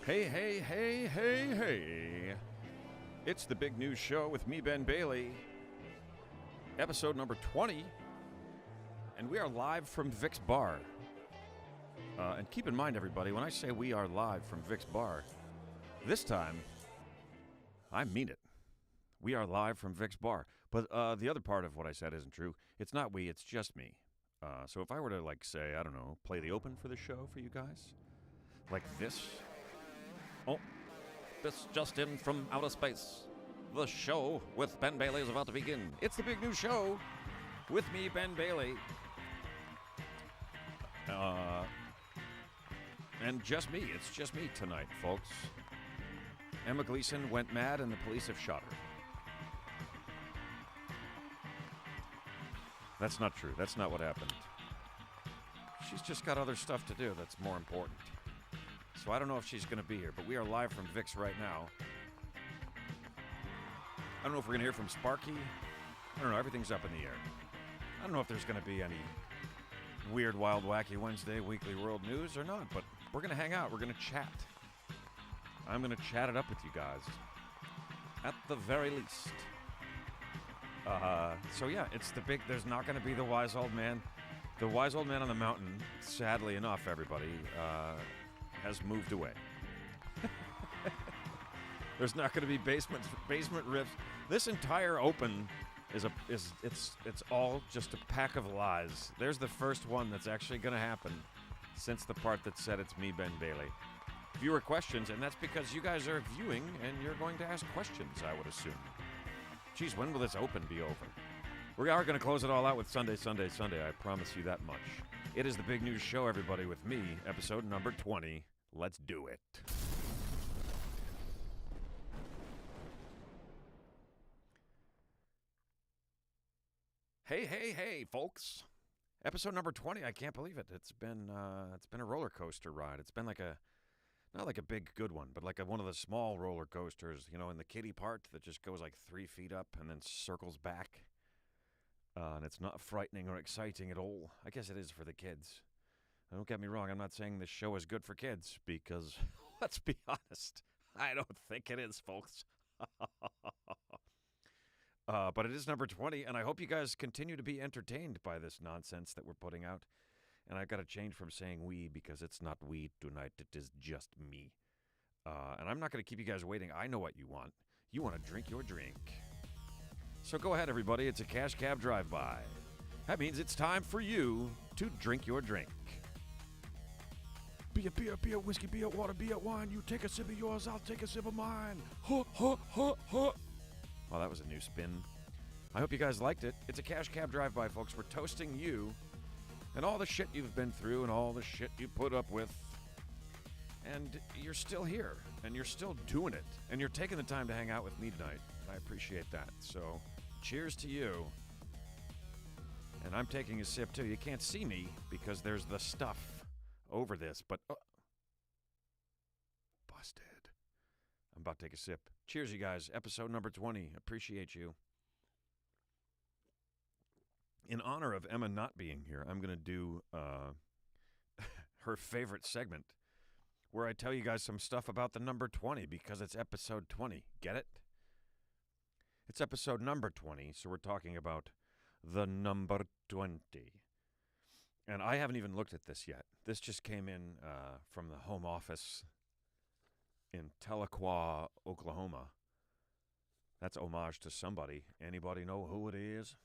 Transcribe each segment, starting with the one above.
Hey, hey, hey, hey, hey. It's the Big News Show with me, Ben Bailey. Episode number 20. And we are live from Vic's Bar. And keep in mind, everybody, when I say we are live from Vic's Bar, this time, I mean it. We are live from Vic's Bar. But the other part of what I said isn't true. It's not we, it's just me. So if I were to, say, I don't know, play the open for the show for you guys, like this. Oh, this just in from outer space. The show with Ben Bailey is about to begin. It's the Big News Show with me, Ben Bailey. And just me. It's just me tonight, folks. Emma Gleeson went mad and the police have shot her. That's not true. That's not what happened. She's just got other stuff to do that's more important. So I don't know if she's going to be here, but we are live from Vic's right now. I don't know if we're going to hear from Sparky. I don't know. Everything's up in the air. I don't know if there's going to be any weird, wild, wacky Wednesday weekly world news or not, but we're going to hang out. We're going to chat. I'm going to chat it up with you guys. At the very least. So yeah, it's the big, there's not going to be the wise old man. The wise old man on the mountain, sadly enough, everybody, has moved away. There's not going to be basement riffs. This entire open it's all just a pack of lies. There's the first one that's actually going to happen since the part that said it's me, Ben Bailey. Viewer questions, and that's because you guys are viewing and you're going to ask questions, I would assume. Geez, when will this open be over? We are going to close it all out with Sunday, Sunday, Sunday. I promise you that much. It is the Big News Show, everybody, with me, episode number 20. Let's do it. Hey, hey, hey, folks. Episode number 20. I can't believe it. It's been a roller coaster ride. It's been not like a big good one, but like one of the small roller coasters, in the kiddie part that just goes like 3 feet up and then circles back. And it's not frightening or exciting at all. I guess it is for the kids. Don't get me wrong, I'm not saying this show is good for kids, because, let's be honest, I don't think it is, folks. But it is number 20, and I hope you guys continue to be entertained by this nonsense that we're putting out. And I've got to change from saying we, because it's not we tonight, it is just me. And I'm not going to keep you guys waiting. I know what you want. You want to drink your drink. So go ahead, everybody. It's a cash cab drive-by. That means it's time for you to drink your drink. Beer, whiskey, beer, water, beer, wine. You take a sip of yours, I'll take a sip of mine. Huh. Well, that was a new spin. I hope you guys liked it. It's a cash cab drive-by, folks. We're toasting you and all the shit you've been through and all the shit you put up with. And you're still here, and you're still doing it, and you're taking the time to hang out with me tonight. I appreciate that. So, cheers to you. And I'm taking a sip, too. You can't see me because there's the stuff over this, but busted. I'm about to take a sip. Cheers, you guys. Episode number 20. Appreciate you. In honor of Emma not being here, I'm going to do her favorite segment where I tell you guys some stuff about the number 20 because it's episode 20. Get it? It's episode number 20, so we're talking about the number 20. And I haven't even looked at this yet. This just came in from the home office in Tahlequah, Oklahoma. That's homage to somebody. Anybody know who it is?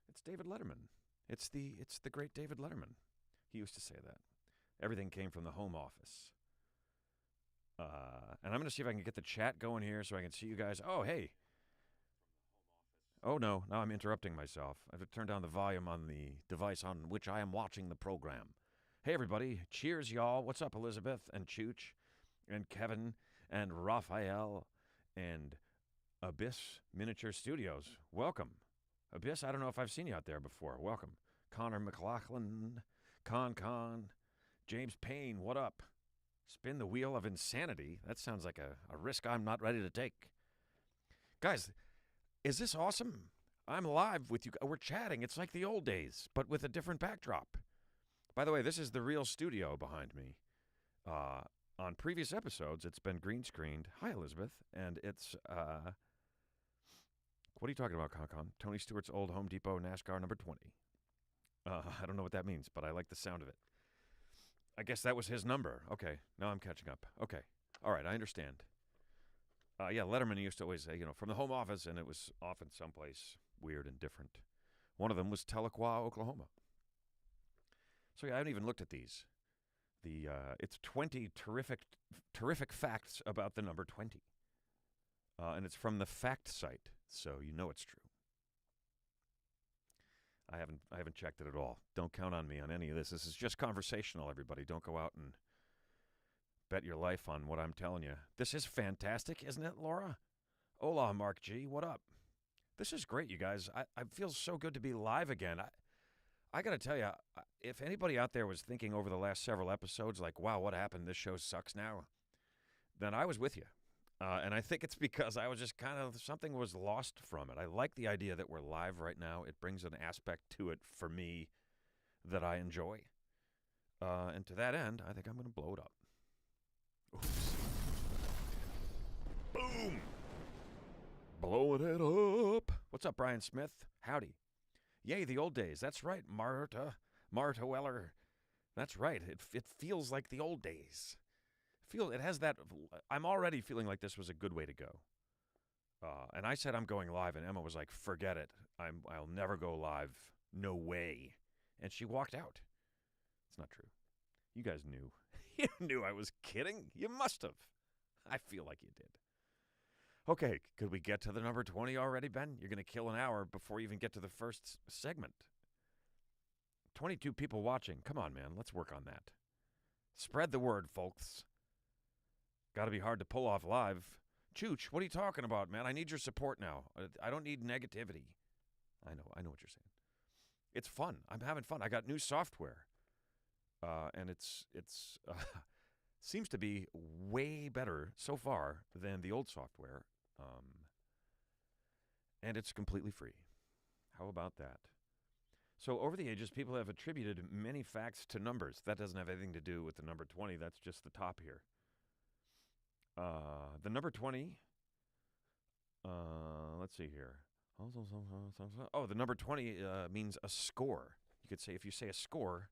It's David Letterman. It's the great David Letterman. He used to say that. Everything came from the home office. And I'm going to see if I can get the chat going here so I can see you guys. Oh, hey. Oh, no. Now I'm interrupting myself. I have to turn down the volume on the device on which I am watching the program. Hey, everybody. Cheers, y'all. What's up, Elizabeth and Chooch and Kevin and Raphael and Abyss Miniature Studios? Welcome. Abyss, I don't know if I've seen you out there before. Welcome. Connor McLaughlin, Con, James Payne, what up? Spin the wheel of insanity. That sounds like a risk I'm not ready to take. Guys, is this awesome? I'm live with you. We're chatting. It's like the old days, but with a different backdrop. By the way, this is the real studio behind me. On on previous episodes, it's been green screened. Hi, Elizabeth. And it's, what are you talking about, Con? Tony Stewart's old Home Depot NASCAR number 20. I don't know what that means, but I like the sound of it. I guess that was his number. Okay, now I'm catching up. Okay, all right, I understand. Yeah, Letterman used to always say, from the home office, and it was often someplace weird and different. One of them was Tahlequah, Oklahoma. So yeah, I haven't even looked at these. It's 20 terrific facts about the number 20. And it's from the fact site, so you know it's true. I haven't checked it at all. Don't count on me on any of this. This is just conversational, everybody. Don't go out and bet your life on what I'm telling you. This is fantastic, isn't it, Laura? Hola, Mark G. What up? This is great, you guys. I feel so good to be live again. I got to tell you, if anybody out there was thinking over the last several episodes, like, wow, what happened? This show sucks now. Then I was with you. And I think it's because I was just something was lost from it. I like the idea that we're live right now. It brings an aspect to it for me that I enjoy. And to that end, I think I'm going to blow it up. Oops. Boom! Blowing it up. What's up, Brian Smith? Howdy. Yay, the old days. That's right, Marta Weller. That's right. It feels like the old days. It has that. I'm already feeling like this was a good way to go. And I said I'm going live, and Emma was like, "Forget it. I'll never go live. No way." And she walked out. It's not true. You guys knew. You knew I was kidding. You must have. I feel like you did. Okay, could we get to the number 20 already, Ben? You're going to kill an hour before you even get to the first segment. 22 people watching. Come on, man. Let's work on that. Spread the word, folks. Got to be hard to pull off live. Chooch, what are you talking about, man? I need your support now. I don't need negativity. I know what you're saying. It's fun. I'm having fun. I got new software. And it's seems to be way better so far than the old software. And it's completely free. How about that? So over the ages, people have attributed many facts to numbers. That doesn't have anything to do with the number 20. That's just the top here. The number 20, let's see here. Oh, the number 20 means a score. You could say, if you say a score,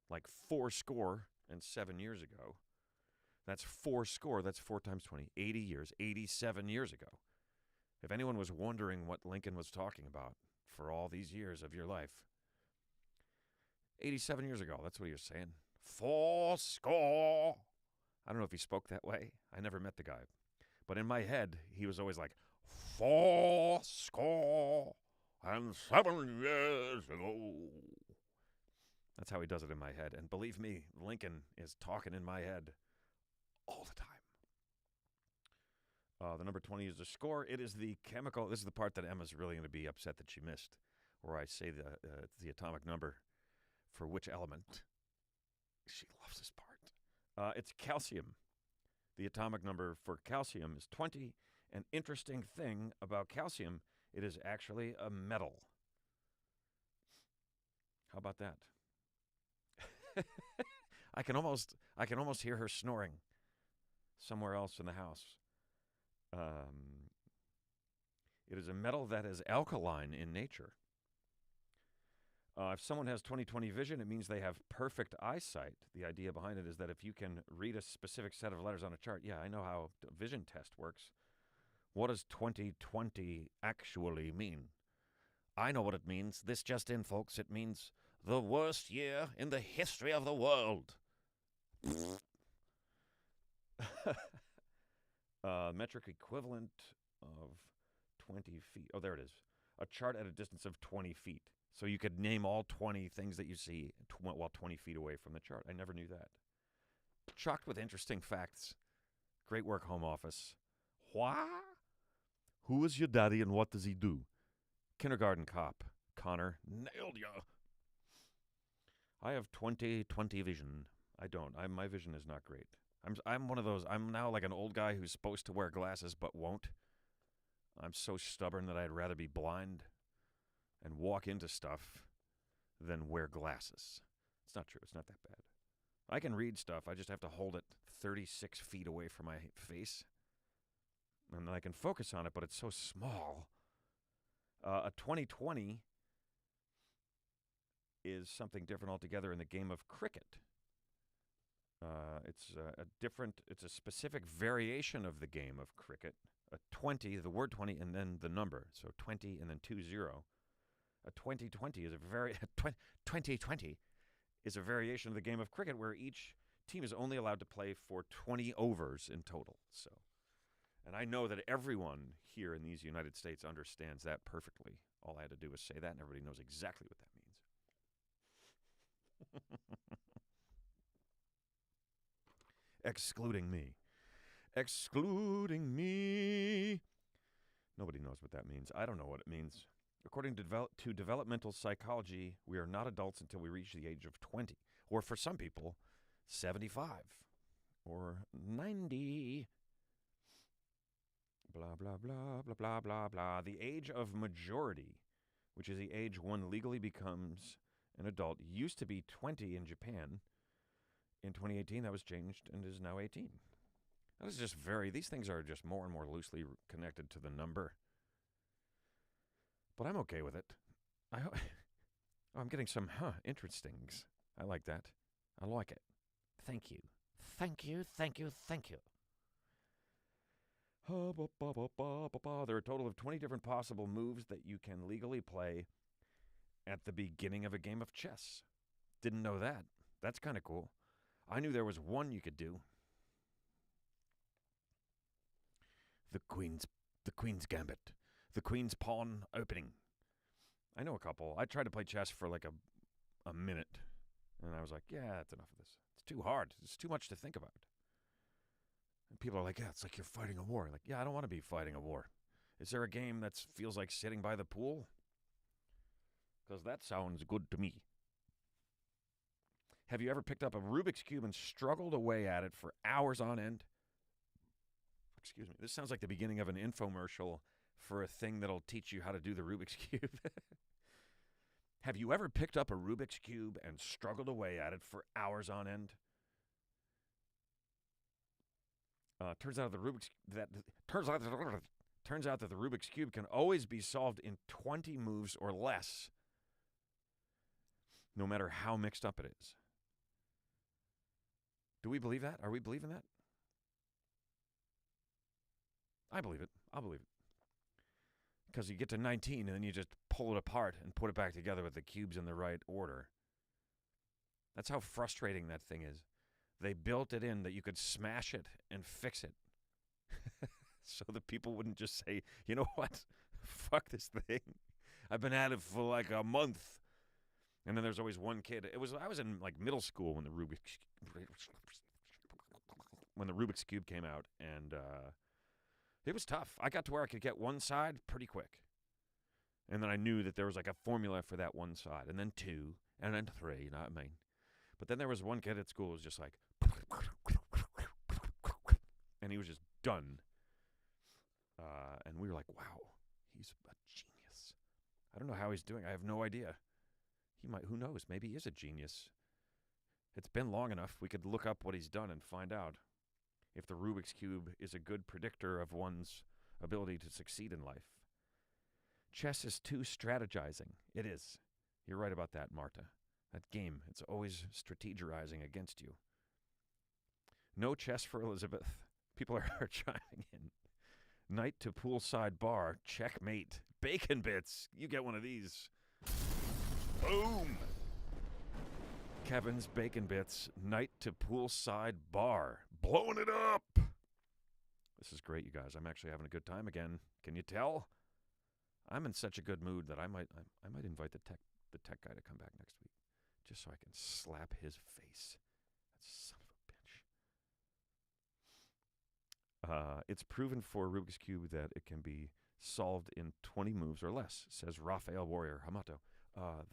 like 407 years ago, that's 4 score. That's 4 times 20. 80 years, 87 years ago. If anyone was wondering what Lincoln was talking about for all these years of your life, 87 years ago, that's what he was saying. 4 score. I don't know if he spoke that way. I never met the guy. But in my head, he was always like, 4 score and 7 years ago. That's how he does it in my head. And believe me, Lincoln is talking in my head all the time. The number 20 is the score. It is the chemical. This is the part that Emma's really going to be upset that she missed, where I say the atomic number for which element. She loves this part. It's calcium. The atomic number for calcium is 20. An interesting thing about calcium, it is actually a metal. How about that? I can almost hear her snoring somewhere else in the house. It is a metal that is alkaline in nature. If someone has 20/20 vision, it means they have perfect eyesight. The idea behind it is that if you can read a specific set of letters on a chart, yeah, I know how a vision test works. What does 20/20 actually mean? I know what it means. This just in, folks. It means the worst year in the history of the world. Metric equivalent of 20 feet. Oh, there it is. A chart at a distance of 20 feet. So you could name all 20 things that you see while 20 feet away from the chart. I never knew that. Chocked with interesting facts. Great work, home office. What? Who is your daddy and what does he do? Kindergarten cop. Connor. Nailed ya. I have 20/20 vision. I don't. My vision is not great. I'm one of those. I'm now like an old guy who's supposed to wear glasses but won't. I'm so stubborn that I'd rather be blind and walk into stuff than wear glasses. It's not true. It's not that bad. I can read stuff. I just have to hold it 36 feet away from my face. And then I can focus on it, but it's so small. A 2020 is something different altogether in the game of cricket. It's a specific variation of the game of cricket. A 20, the word 20, and then the number. So 20 and then 20. A 2020 is a 2020 is a variation of the game of cricket where each team is only allowed to play for 20 overs in total. So, and I know that everyone here in these United States understands that perfectly. All I had to do was say that, and everybody knows exactly what that means. Excluding me. Excluding me. Nobody knows what that means. I don't know what it means. According to developmental psychology, we are not adults until we reach the age of 20. Or for some people, 75. Or 90. Blah, blah, blah, blah, blah, blah, blah. The age of majority, which is the age one legally becomes an adult, used to be 20 in Japan. In 2018, that was changed and is now 18. That is just these things are just more and more loosely connected to the number. But I'm okay with it. I'm getting some, interestings. I like that. I like it. Thank you. Thank you, thank you, thank you. There are a total of 20 different possible moves that you can legally play at the beginning of a game of chess. Didn't know that. That's kind of cool. I knew there was one you could do. The Queen's Gambit. The Queen's Pawn Opening. I know a couple. I tried to play chess for like a minute. And I was like, yeah, that's enough of this. It's too hard. It's too much to think about. And people are like, yeah, it's like you're fighting a war. Like, yeah, I don't want to be fighting a war. Is there a game that feels like sitting by the pool? Because that sounds good to me. Have you ever picked up a Rubik's Cube and struggled away at it for hours on end? Excuse me. This sounds like the beginning of an infomercial for a thing that'll teach you how to do the Rubik's Cube. Have you ever picked up a Rubik's Cube and struggled away at it for hours on end? Turns out that the Rubik's Cube can always be solved in 20 moves or less, no matter how mixed up it is. Do we believe that? Are we believing that? I believe it. I'll believe it. Because you get to 19 and then you just pull it apart and put it back together with the cubes in the right order. That's how frustrating that thing is. They built it in that you could smash it and fix it. So that people wouldn't just say, you know what? Fuck this thing. I've been at it for like a month. And then there's always one kid. I was in like middle school when the Rubik's Cube came out, and it was tough. I got to where I could get one side pretty quick. And then I knew that there was like a formula for that one side, and then two, and then three, you know what I mean? But then there was one kid at school who was just like, and he was just done. And we were like, wow, he's a genius. I don't know how he's doing. I have no idea. He might, who knows, maybe he is a genius. It's been long enough. We could look up what he's done and find out if the Rubik's Cube is a good predictor of one's ability to succeed in life. Chess is too strategizing. It is. You're right about that, Marta. That game, it's always strategizing against you. No chess for Elizabeth. People are chiming in. Knight to poolside bar. Checkmate. Bacon bits. You get one of these. Boom! Kevin's Bacon Bits, Night to Poolside Bar. Blowing it up! This is great, you guys. I'm actually having a good time again. Can you tell? I'm in such a good mood that I might invite the tech guy to come back next week, just so I can slap his face. That son of a bitch. It's proven for Rubik's Cube that it can be solved in 20 moves or less, says Raphael Warrior Hamato.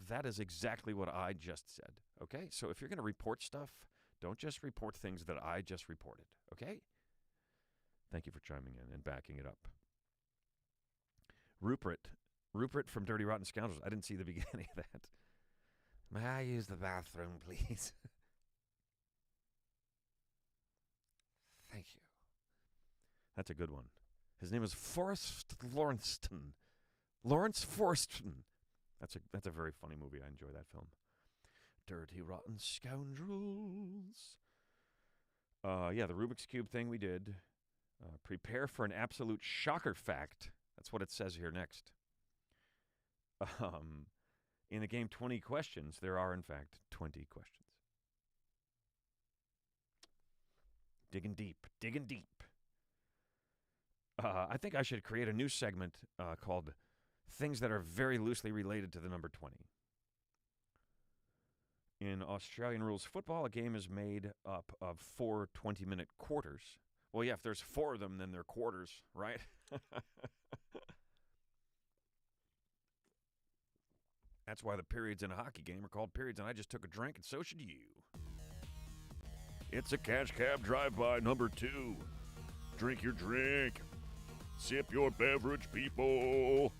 That is exactly what I just said, okay? So if you're going to report stuff, don't just report things that I just reported, okay? Thank you for chiming in and backing it up. Rupert from Dirty Rotten Scoundrels. I didn't see the beginning of that. May I use the bathroom, please? That's a good one. His name is Forrest Lawrenceston. Lawrence Forreston. That's a very funny movie. I enjoy that film. Dirty, rotten scoundrels. Yeah, the Rubik's Cube thing we did. Prepare for an absolute shocker fact. That's what it says here next. In the game 20 questions, there are, in fact, 20 questions. Digging deep, digging deep. I think I should create a new segment called Things That Are Very Loosely Related to the Number 20. In Australian rules football, a game is made up of 4 20-minute quarters. Well, yeah, if there's 4 of them, then they're quarters, right? That's why the periods in a hockey game are called periods, and I just took a drink, and so should you. It's a cash cab drive-by number 2. Drink your drink. Sip your beverage, people.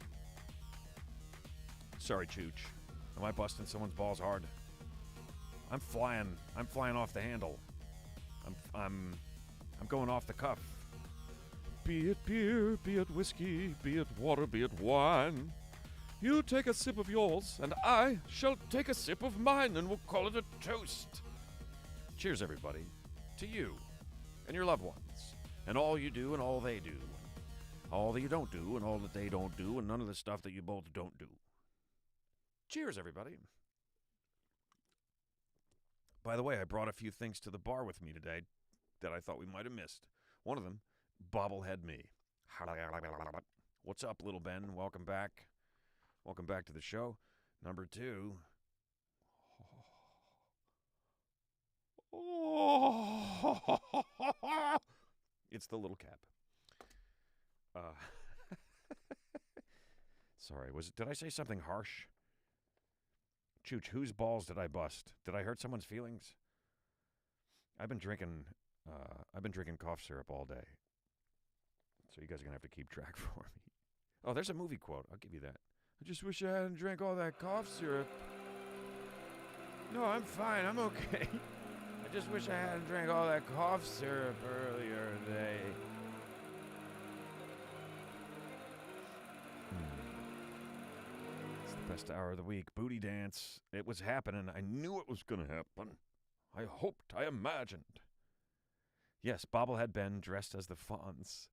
Sorry, Chooch. Am I busting someone's balls hard? I'm flying off the handle. I'm going off the cuff. Be it beer, be it whiskey, be it water, be it wine. You take a sip of yours, and I shall take a sip of mine, and we'll call it a toast. Cheers, everybody, to you and your loved ones, and all you do and all they do, all that you don't do and all that they don't do, and none of the stuff that you both don't do. Cheers, everybody. By the way, I brought a few things to the bar with me today that I thought we might have missed. One of them, bobblehead me. What's up, little Ben? Welcome back. Welcome back to the show. Number 2. It's the little cap. Sorry, did I say something harsh? Chooch, whose balls did I bust? Did I hurt someone's feelings? I've been drinking cough syrup all day. So you guys are going to have to keep track for me. Oh, there's a movie quote. I'll give you that. I just wish I hadn't drank all that cough syrup. No, I'm fine. I'm okay. I just wish I hadn't drank all that cough syrup earlier today. It's the best hour of the week. Booty dance. It was happening. I knew it was going to happen. I hoped. I imagined. Yes, bobblehead Ben dressed as the Fonz.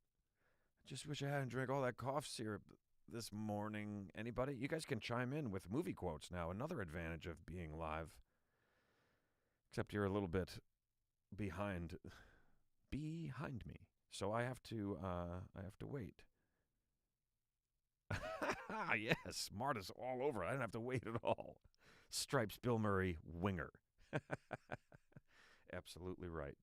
I just wish I hadn't drank all that cough syrup this morning. Anybody? You guys can chime in with movie quotes now. Another advantage of being live. Except you're a little bit behind me. So I have to wait. Yes, smart is all over. I didn't have to wait at all. Stripes, Bill Murray, winger. Absolutely right.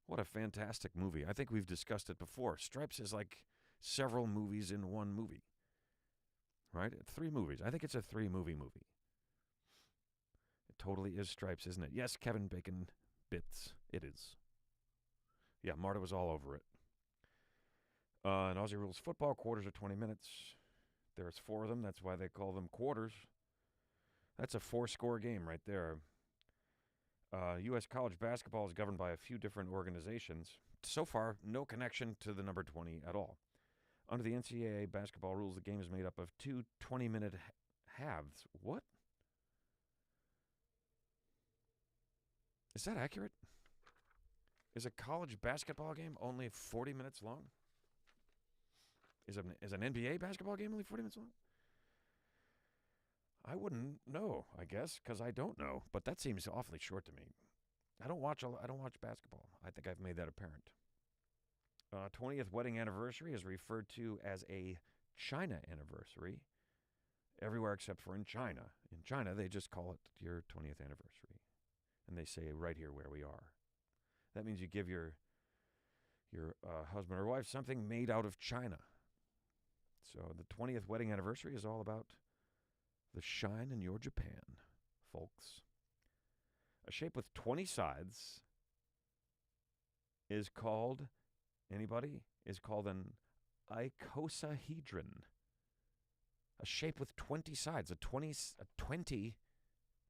What a fantastic movie. I think we've discussed it before. Stripes is like several movies in one movie. Right? 3 movies. I think it's a 3-movie movie. It totally is Stripes, isn't it? Yes, Kevin Bacon bits. It is. Yeah, Marta was all over it. In Aussie rules football, quarters are 20 minutes. There's 4 of them. That's why they call them quarters. That's a 4-score game right there. U.S. college basketball is governed by a few different organizations. So far, no connection to the number 20 at all. Under the NCAA basketball rules, the game is made up of 2 20-minute halves. What? Is that accurate? Is a college basketball game only 40 minutes long? Is an NBA basketball game only 40 minutes long? I wouldn't know, I guess, because I don't know. But that seems awfully short to me. I don't watch basketball. I think I've made that apparent. 20th wedding anniversary is referred to as a China anniversary everywhere except for in China. In China, they just call it your 20th anniversary. And they say right here where we are. That means you give your husband or wife something made out of China. So the 20th wedding anniversary is all about the shine in your Japan, folks. A shape with 20 sides is called, anybody? Is called an icosahedron. A shape with 20 sides. A 20. Do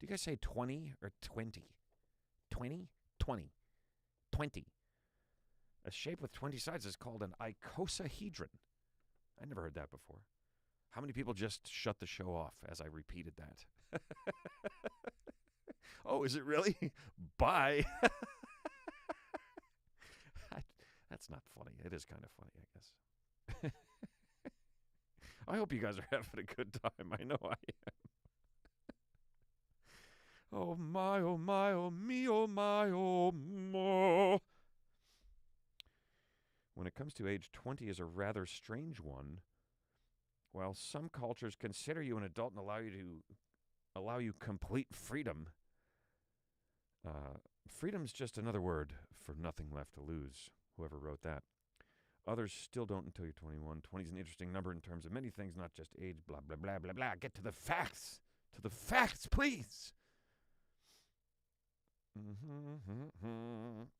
you guys say 20 or 20? 20? 20. 20. A shape with 20 sides is called an icosahedron. I never heard that before. How many people just shut the show off as I repeated that? Oh, is it really? Bye. That's not funny. It is kind of funny, I guess. I hope you guys are having a good time. I know I am. Oh my, oh my, oh me, oh my, oh mo. When it comes to age 20 is a rather strange one. While some cultures consider you an adult and allow you complete freedom, freedom's just another word for nothing left to lose, whoever wrote that. Others still don't until you're 21. 20 is an interesting number in terms of many things, not just age, blah, blah, blah, blah, blah. Get to the facts. To the facts, please.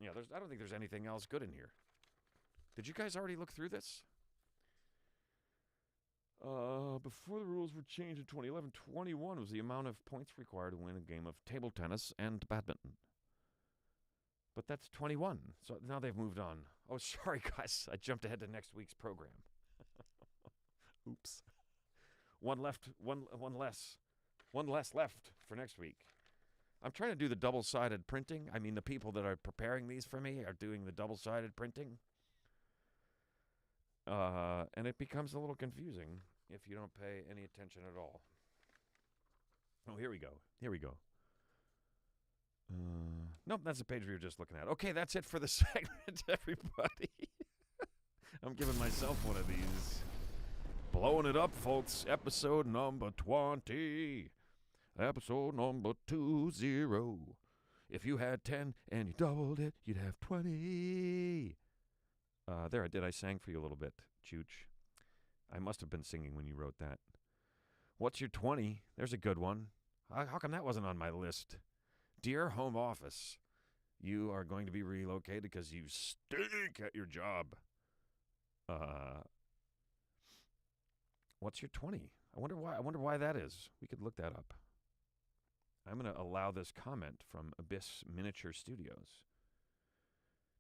Yeah, I don't think there's anything else good in here. Did you guys already look through this? Before the rules were changed in 2011, 21 was the amount of points required to win a game of table tennis and badminton. But that's 21, so now they've moved on. Oh, sorry, guys. I jumped ahead to next week's program. Oops. One less left for next week. I'm trying to do the double-sided printing. I mean, the people that are preparing these for me are doing the double-sided printing. And it becomes a little confusing if you don't pay any attention at all. Oh, here we go. Nope, that's the page we were just looking at. Okay, that's it for the segment, everybody. I'm giving myself one of these. Blowing it up, folks. Episode number 20. Episode number 20. If you had 10 and you doubled it, you'd have 20. There, I sang for you a little bit, Chooch. I must have been singing when you wrote that. What's your 20? There's a good one. How come that wasn't on my list? Dear Home Office, you are going to be relocated because you stink at your job. What's your 20? I wonder why that is. We could look that up. I'm going to allow this comment from Abyss Miniature Studios.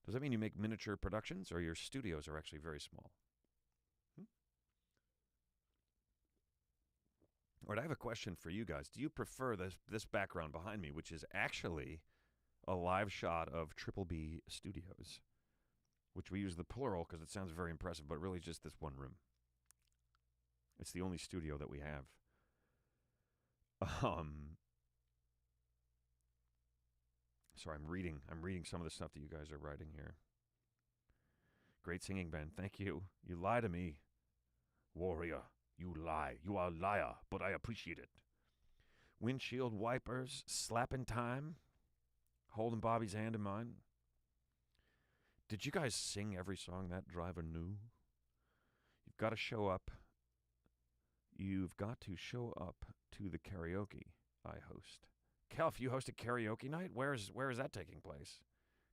Does that mean you make miniature productions, or your studios are actually very small? All right, I have a question for you guys. Do you prefer this background behind me, which is actually a live shot of Triple B Studios, which we use the plural because it sounds very impressive, but really just this one room. It's the only studio that we have. Sorry, I'm reading some of the stuff that you guys are writing here. Great singing, Ben. Thank you. You lie to me, warrior. You lie. You are a liar, but I appreciate it. Windshield wipers, slapping time, holding Bobby's hand in mine. Did you guys sing every song that driver knew? You've got to show up. You've got to show up to the karaoke I host. Kelf, you host a karaoke night? Where is that taking place?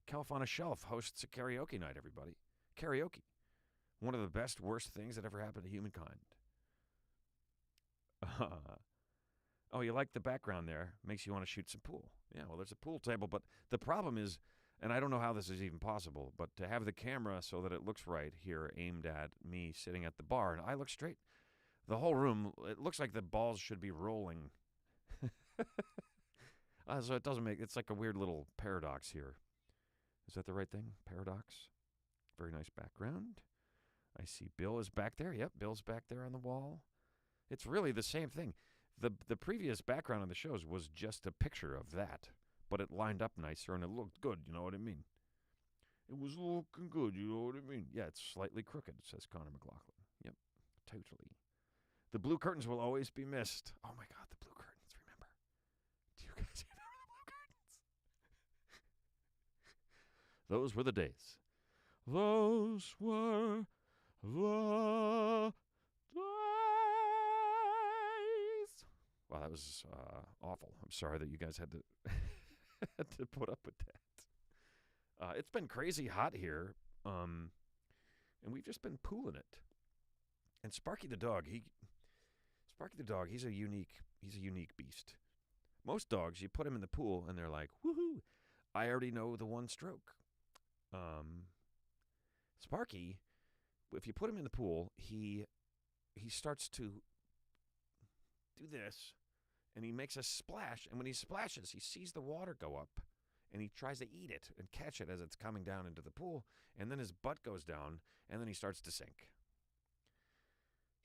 Kelf on a Shelf hosts a karaoke night, everybody. Karaoke. One of the best, worst things that ever happened to humankind. Oh, you like the background there? Makes you want to shoot some pool. Yeah, well, there's a pool table, but the problem is, and I don't know how this is even possible, but to have the camera so that it looks right here aimed at me sitting at the bar, and I look straight. The whole room, it looks like the balls should be rolling. So it doesn't make, it's like a weird little paradox here. Is that the right thing? Paradox? Very nice background. I see Bill is back there. Yep, Bill's back there on the wall. It's really the same thing. The previous background on the shows was just a picture of that, but it lined up nicer and it looked good, you know what I mean? It was looking good, you know what I mean? Yeah, it's slightly crooked, says Connor McLaughlin. Yep, totally. The blue curtains will always be missed. Oh my God, the blue curtains, remember? Do you guys remember the blue curtains? Those were the days. Those were the days. Wow, that was awful. I'm sorry that you guys had to had to put up with that. It's been crazy hot here, and we've just been pooling it. And Sparky the dog, he's a unique beast. Most dogs, you put him in the pool, and they're like, woohoo! I already know the one stroke. Sparky, if you put him in the pool, he starts to do this, and he makes a splash. And when he splashes, he sees the water go up, and he tries to eat it and catch it as it's coming down into the pool. And then his butt goes down, and then he starts to sink.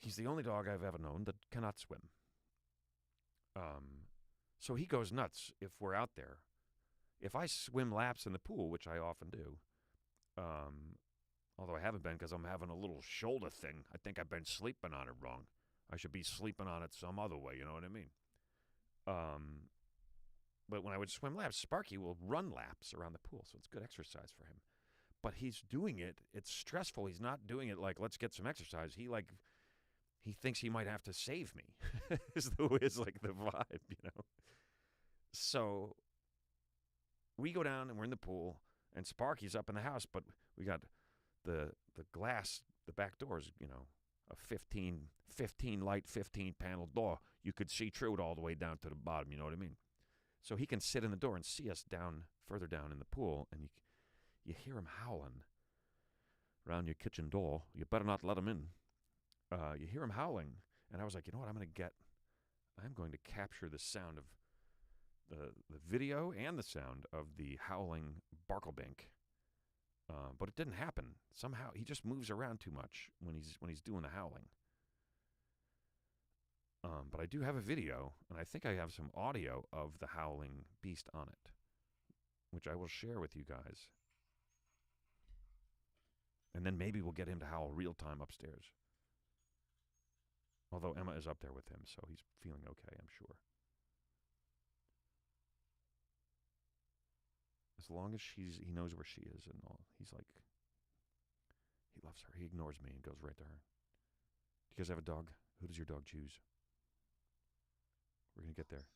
He's the only dog I've ever known that cannot swim. So he goes nuts if we're out there. If I swim laps in the pool, which I often do, although I haven't been because I'm having a little shoulder thing. I think I've been sleeping on it wrong. I should be sleeping on it some other way, you know what I mean? But when I would swim laps, Sparky will run laps around the pool, so it's good exercise for him. But he's doing it. It's stressful. He's not doing it like, let's get some exercise. He thinks he might have to save me, is the vibe, you know? So we go down and we're in the pool, and Sparky's up in the house, but we got the glass, the back doors, you know, a 15 light, 15 panel door. You could see through it all the way down to the bottom, you know what I mean? So he can sit in the door and see us further down in the pool, and you hear him howling around your kitchen door. You better not let him in. You hear him howling, and I was like, you know what I'm going to capture the sound of the video and the sound of the howling Barklebink. But it didn't happen. Somehow he just moves around too much when he's doing the howling. But I do have a video, and I think I have some audio of the howling beast on it, which I will share with you guys. And then maybe we'll get him to howl real time upstairs. Although Emma is up there with him, so he's feeling okay, I'm sure. As long as he knows where she is and all, he's like, he loves her. He ignores me and goes right to her. Do you guys have a dog? Who does your dog choose? We're going to get there.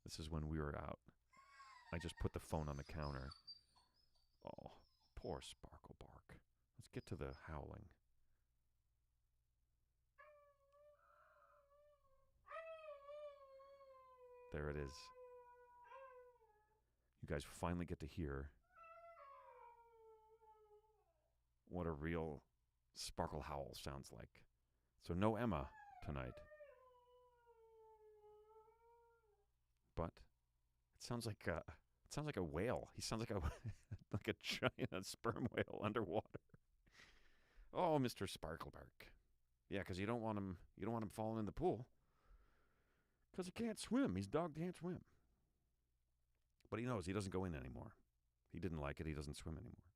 This is when we were out. I just put the phone on the counter. Oh, poor Sparkle Bark. Let's get to the howling. There it is. You guys finally get to hear what a real Sparkle howl sounds like. So no Emma tonight. But it sounds like a whale. He sounds like a giant sperm whale underwater. Oh, Mr. Sparklebark. Yeah, because you don't want him falling in the pool. Because he can't swim. His dog can't swim. But he knows he doesn't go in anymore. He didn't like it. He doesn't swim anymore.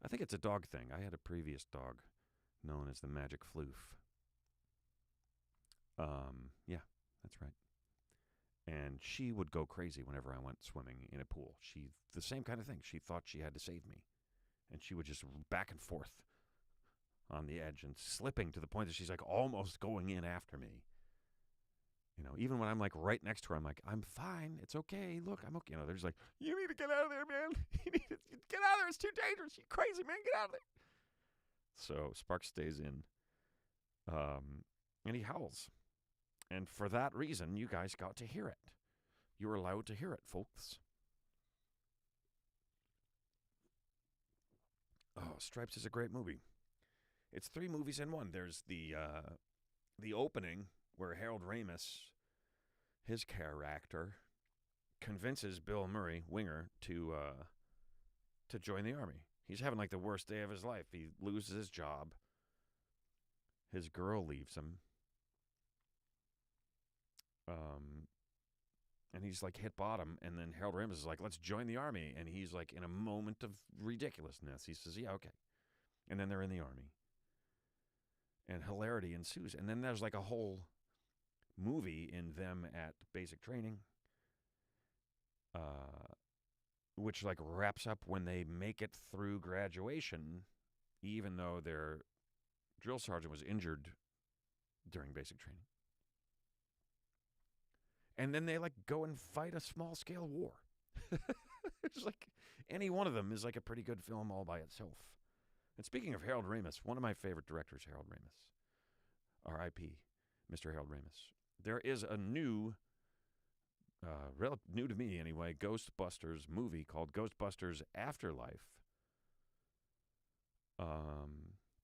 I think it's a dog thing. I had a previous dog known as the Magic Floof. Yeah, that's right. And she would go crazy whenever I went swimming in a pool. The same kind of thing. She thought she had to save me. And she would just back and forth on the edge and slipping to the point that she's like almost going in after me. You know, even when I'm like right next to her, I'm like, I'm fine. It's okay. Look, I'm okay. You know, they're just like, you need to get out of there, man. You need to get out of there. It's too dangerous. You're crazy, man. Get out of there. So Spark stays in. And he howls. And for that reason, you guys got to hear it. You were allowed to hear it, folks. Oh, Stripes is a great movie. It's 3 movies in one. There's the opening where Harold Ramis, his character, convinces Bill Murray, Winger, to join the army. He's having like the worst day of his life. He loses his job. His girl leaves him. And he's like hit bottom, and then Harold Ramis is like, let's join the army. And he's like in a moment of ridiculousness. He says, yeah, okay. And then they're in the army. And hilarity ensues. And then there's like a whole movie in them at basic training, which like wraps up when they make it through graduation, even though their drill sergeant was injured during basic training. And then they like go and fight a small scale war. It's like any one of them is like a pretty good film all by itself. And speaking of Harold Ramis, one of my favorite directors, Harold Ramis, R.I.P., Mr. Harold Ramis. There is a new real new to me anyway, Ghostbusters movie called Ghostbusters Afterlife.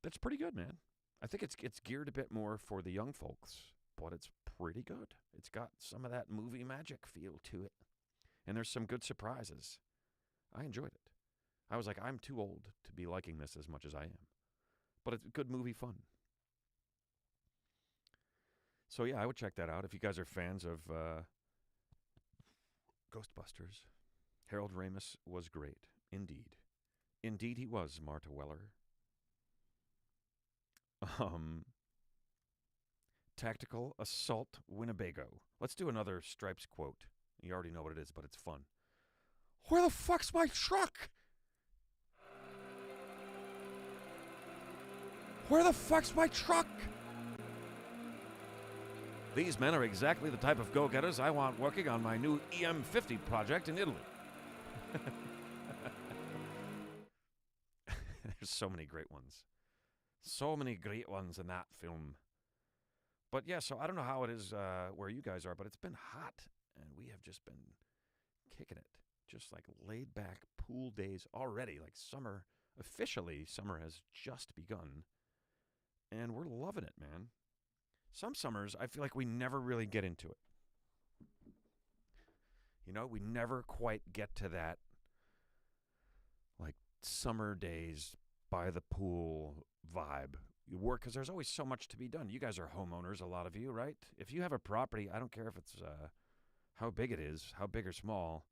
That's pretty good, man. I think it's geared a bit more for the young folks, but it's pretty good. It's got some of that movie magic feel to it, and there's some good surprises. I enjoyed it. I was like, I'm too old to be liking this as much as I am, but it's good movie fun. So yeah, I would check that out if you guys are fans of Ghostbusters. Harold Ramis was great, indeed. Indeed, he was, Marta Weller. Tactical Assault Winnebago. Let's do another Stripes quote. You already know what it is, but it's fun. Where the fuck's my truck? Where the fuck's my truck? These men are exactly the type of go-getters I want working on my new EM50 project in Italy. There's so many great ones. So many great ones in that film. But yeah, so I don't know how it is where you guys are, but it's been hot, and we have just been kicking it. Just like laid back pool days already. Like summer, officially, summer has just begun. And we're loving it, man. Some summers, I feel like we never really get into it. You know, we never quite get to that, like, summer days by the pool vibe. You work because there's always so much to be done. You guys are homeowners, a lot of you, right? If you have a property, I don't care if it's how big it is, how big or small.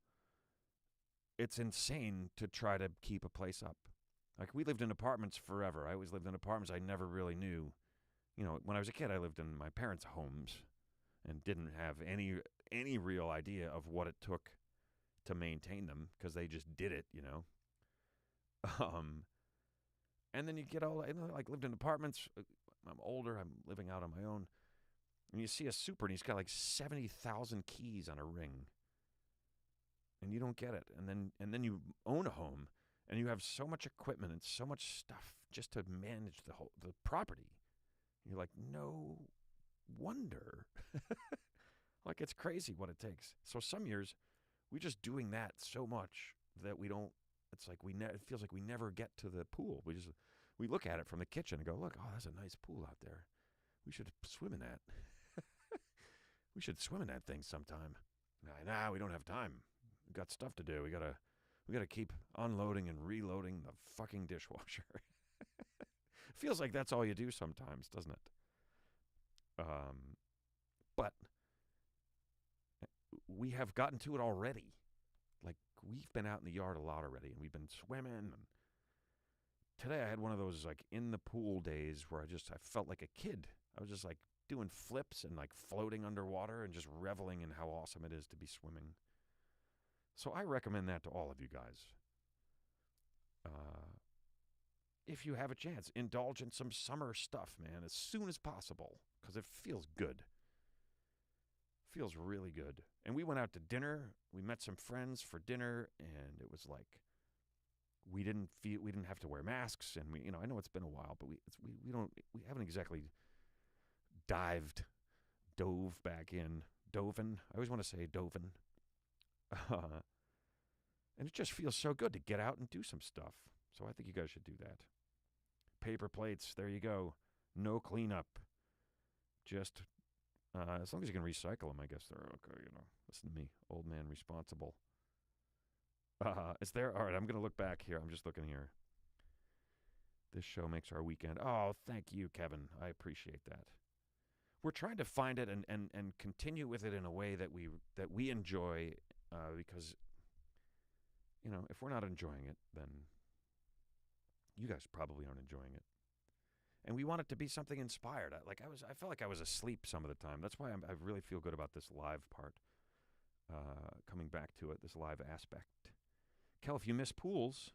It's insane to try to keep a place up. Like, we lived in apartments forever. I always lived in apartments. I never really knew. You know, when I was a kid, I lived in my parents' homes and didn't have any real idea of what it took to maintain them because they just did it, you know. And then you get all, like, lived in apartments. I'm older. I'm living out on my own. And you see a super, and he's got like 70,000 keys on a ring. And you don't get it. And then you own a home, and you have so much equipment and so much stuff just to manage the property. You're like, no wonder. Like, it's crazy what it takes. So some years, we're just doing that so much that we don't, it's like it feels like we never get to the pool. We look at it from the kitchen and go, look, oh, that's a nice pool out there. We should swim in that. We should swim in that thing sometime. Nah, we don't have time. We've got stuff to do. We gotta keep unloading and reloading the fucking dishwasher. Feels like that's all you do sometimes, doesn't it? But we have gotten to it already. Like, we've been out in the yard a lot already, and we've been swimming. And today I had one of those, like, in the pool days where I felt like a kid. I was just, like, doing flips and, like, floating underwater and just reveling in how awesome it is to be swimming. So I recommend that to all of you guys. If you have a chance, indulge in some summer stuff, man, as soon as possible, because it feels good. Feels really good. And we went out to dinner. We met some friends for dinner, and it was like we didn't have to wear masks, and I know it's been a while, but we haven't exactly dove back in. Doven. I always want to say Doven. And it just feels so good to get out and do some stuff. So I think you guys should do that. Paper plates, there you go. No cleanup. Just, as long as you can recycle them, I guess they're okay, Listen to me, old man responsible. Is there? All right, I'm going to look back here. I'm just looking here. This show makes our weekend. Oh, thank you, Kevin. I appreciate that. We're trying to find it and continue with it in a way that we enjoy, because, if we're not enjoying it, then you guys probably aren't enjoying it. And we want it to be something inspired. I felt like I was asleep some of the time. That's why I really feel good about this live part, coming back to it, this live aspect. Kel, if you miss pools,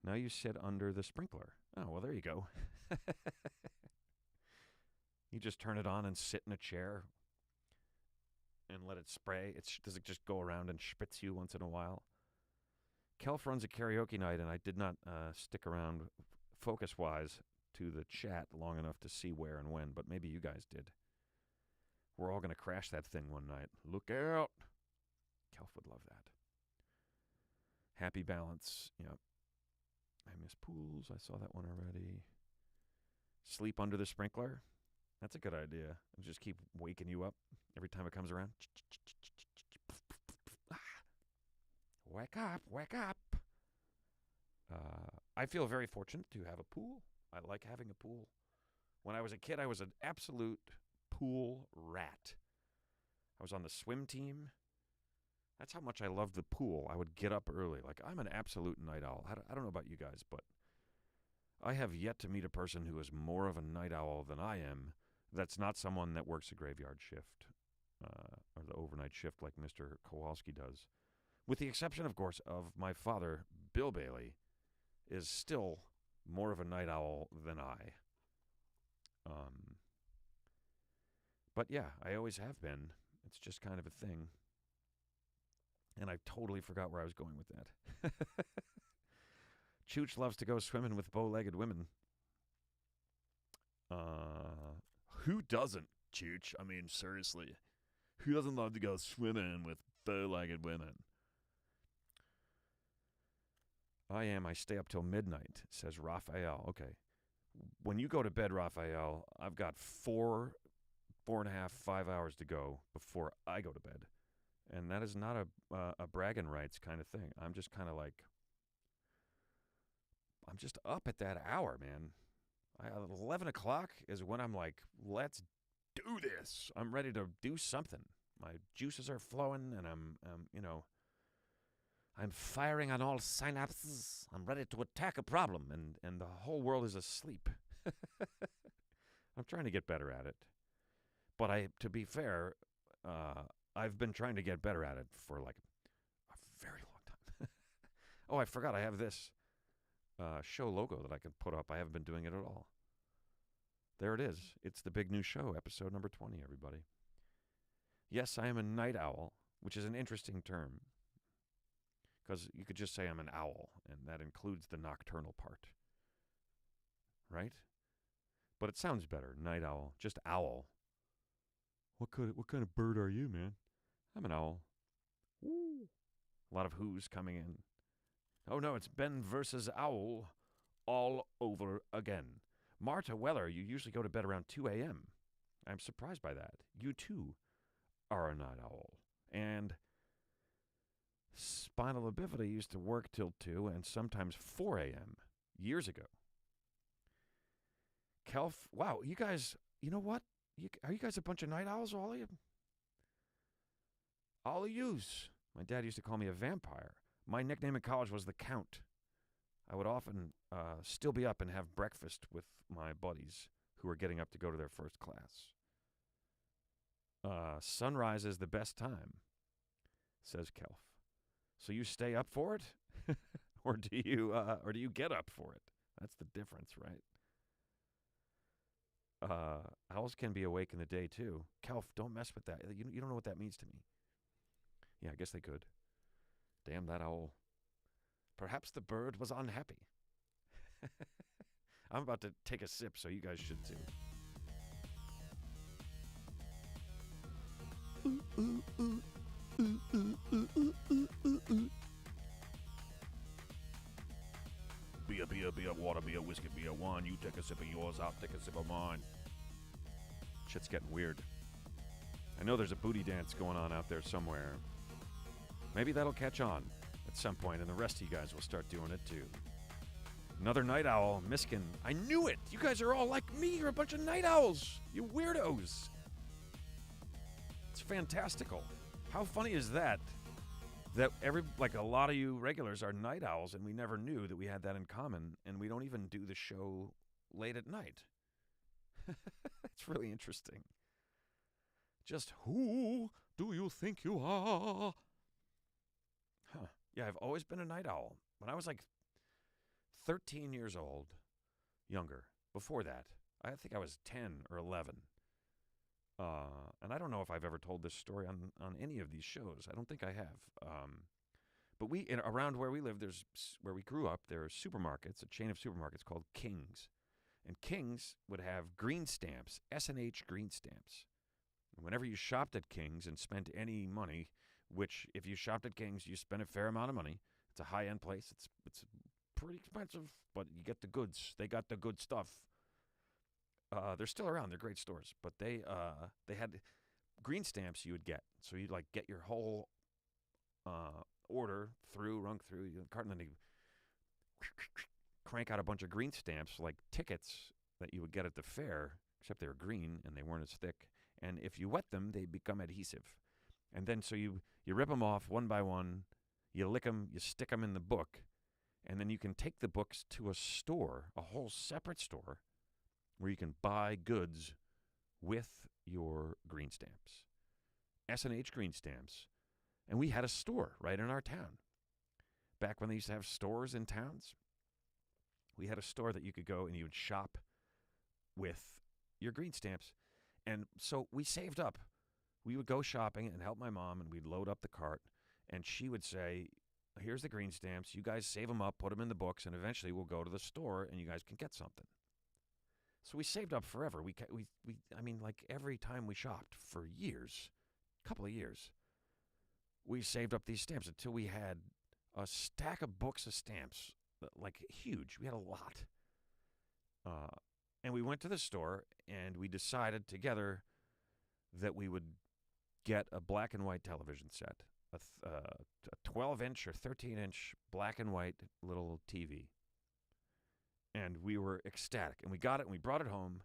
now you sit under the sprinkler. Oh, well, there you go. You just turn it on and sit in a chair and let it spray. Does it just go around and spritz you once in a while? Kelf runs a karaoke night, and I did not stick around focus-wise to the chat long enough to see where and when, but maybe you guys did. We're all going to crash that thing one night. Look out. Kelf would love that. Happy Balance. Yep. I miss pools. I saw that one already. Sleep under the sprinkler. That's a good idea. It'll just keep waking you up every time it comes around. Wake up, wake up. I feel very fortunate to have a pool. I like having a pool. When I was a kid, I was an absolute pool rat. I was on the swim team. That's how much I loved the pool. I would get up early. Like, I'm an absolute night owl. I don't know about you guys, but I have yet to meet a person who is more of a night owl than I am. That's not someone that works a graveyard shift or the overnight shift like Mr. Kowalski does. With the exception, of course, of my father, Bill Bailey, is still more of a night owl than I. But yeah, I always have been. It's just kind of a thing. And I totally forgot where I was going with that. Chooch loves to go swimming with bow-legged women. Who doesn't, Chooch? I mean, seriously. Who doesn't love to go swimming with bow-legged women? I stay up till midnight, says Raphael. Okay. When you go to bed, Raphael, I've got 4.5, 5 hours to go before I go to bed. And that is not a bragging rights kind of thing. I'm just kind of like, I'm just up at that hour, man. 11 o'clock is when I'm like, let's do this. I'm ready to do something. My juices are flowing, and I'm firing on all synapses. I'm ready to attack a problem, and the whole world is asleep. I'm trying to get better at it. But to be fair, I've been trying to get better at it for like a very long time. Oh, I forgot I have this show logo that I can put up. I haven't been doing it at all. There it is. It's the big new show, episode number 20, everybody. Yes, I am a night owl, which is an interesting term. Because you could just say I'm an owl, and that includes the nocturnal part. Right? But it sounds better, night owl. Just owl. What kind of bird are you, man? I'm an owl. Woo. A lot of who's coming in. Oh, no, it's Ben versus Owl all over again. Marta Weller, you usually go to bed around 2 a.m. I'm surprised by that. You, too, are a night owl. And Spinal Bifida used to work till 2 and sometimes 4 a.m. years ago. Kelf, wow, you guys, you know what? Are you guys a bunch of night owls, all of you? All of yous. My dad used to call me a vampire. My nickname in college was the Count. I would often still be up and have breakfast with my buddies who were getting up to go to their first class. Sunrise is the best time, says Kelf. So you stay up for it, or do you get up for it? That's the difference, right? Owls can be awake in the day too. Kelf, don't mess with that. You don't know what that means to me. Yeah, I guess they could. Damn that owl. Perhaps the bird was unhappy. I'm about to take a sip, so you guys should too. Beer, water, beer, whiskey, beer, wine. You take a sip of yours, I'll take a sip of mine. Shit's getting weird. I know there's a booty dance going on out there somewhere. Maybe that'll catch on at some point, and the rest of you guys will start doing it too. Another night owl, Miskin. I knew it! You guys are all like me. You're a bunch of night owls. You weirdos. It's fantastical. How funny is that? That a lot of you regulars are night owls, and we never knew that we had that in common, and we don't even do the show late at night. It's really interesting. Just who do you think you are? Huh. Yeah, I've always been a night owl. When I was like 13 years old, younger, before that, I think I was 10 or 11. And I don't know if I've ever told this story on any of these shows. I don't think I have. But around where we live, where we grew up, there are supermarkets, a chain of supermarkets called King's. And King's would have green stamps, S&H green stamps. And whenever you shopped at King's and spent any money, which if you shopped at King's, you spend a fair amount of money. It's a high-end place. It's pretty expensive, but you get the goods. They got the good stuff. They're still around. They're great stores, but they had green stamps you would get. So you'd like get your whole order rung through the cart, and then they crank out a bunch of green stamps like tickets that you would get at the fair, except they were green and they weren't as thick. And if you wet them, they become adhesive. And then so you rip them off one by one, you lick them, you stick them in the book, and then you can take the books to a store, a whole separate store, where you can buy goods with your green stamps. S&H green stamps. And we had a store right in our town. Back when they used to have stores in towns, we had a store that you could go and you would shop with your green stamps. And so we saved up. We would go shopping and help my mom, and we'd load up the cart, and she would say, here's the green stamps. You guys save them up, put them in the books, and eventually we'll go to the store and you guys can get something. So we saved up forever. I mean, like every time we shopped for years, a couple of years, we saved up these stamps until we had a stack of books of stamps, like huge. We had a lot. And we went to the store, and we decided together that we would get a black and white television set, a 12-inch or 13-inch black and white little TV. And we were ecstatic. And we got it, and we brought it home.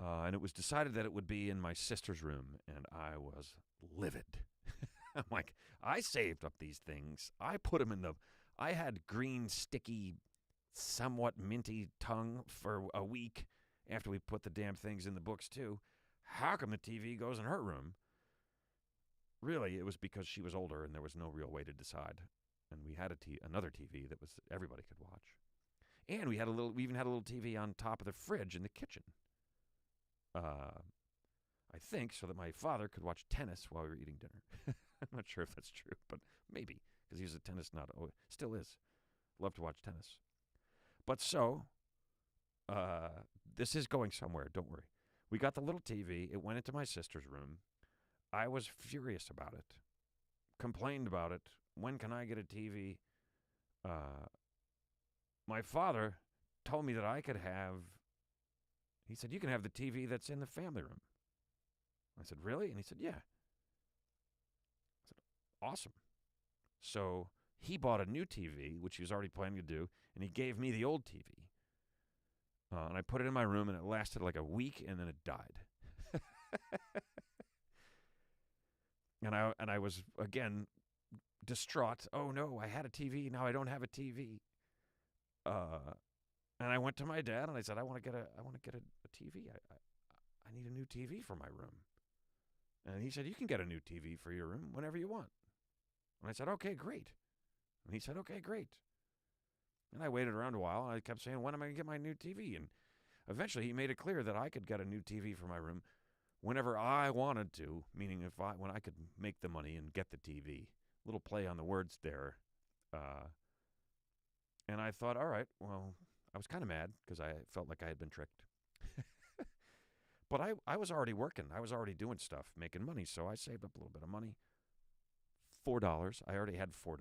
And it was decided that it would be in my sister's room, and I was livid. I'm like, I saved up these things. I put them in I had green, sticky, somewhat minty tongue for a week after we put the damn things in the books, too. How come the TV goes in her room? Really, it was because she was older and there was no real way to decide. And we had another TV that everybody could watch. And we even had a little TV on top of the fridge in the kitchen. I think so that my father could watch tennis while we were eating dinner. I'm not sure if that's true, but maybe, because he was a tennis nut. Oh, still is. Love to watch tennis. But so, this is going somewhere, don't worry. We got the little TV. It went into my sister's room. I was furious about it. Complained about it. When can I get a TV? My father told me that I could have, he said, you can have the TV that's in the family room. I said, really? And he said, yeah. I said, awesome. So he bought a new TV, which he was already planning to do, and he gave me the old TV. And I put it in my room, and it lasted like a week, and then it died. And I was, again, distraught. Oh, no, I had a TV. Now I don't have a TV. And I went to my dad, and I said, I want to get a TV. I need a new TV for my room. And he said, you can get a new TV for your room whenever you want. And I said, okay, great. And he said, okay, great. And I waited around a while, and I kept saying, when am I going to get my new TV? And eventually he made it clear that I could get a new TV for my room whenever I wanted to, meaning when I could make the money and get the TV. Little play on the words there. And I thought, all right, well, I was kind of mad because I felt like I had been tricked. But I was already working. I was already doing stuff, making money, so I saved up a little bit of money. $4. I already had $4.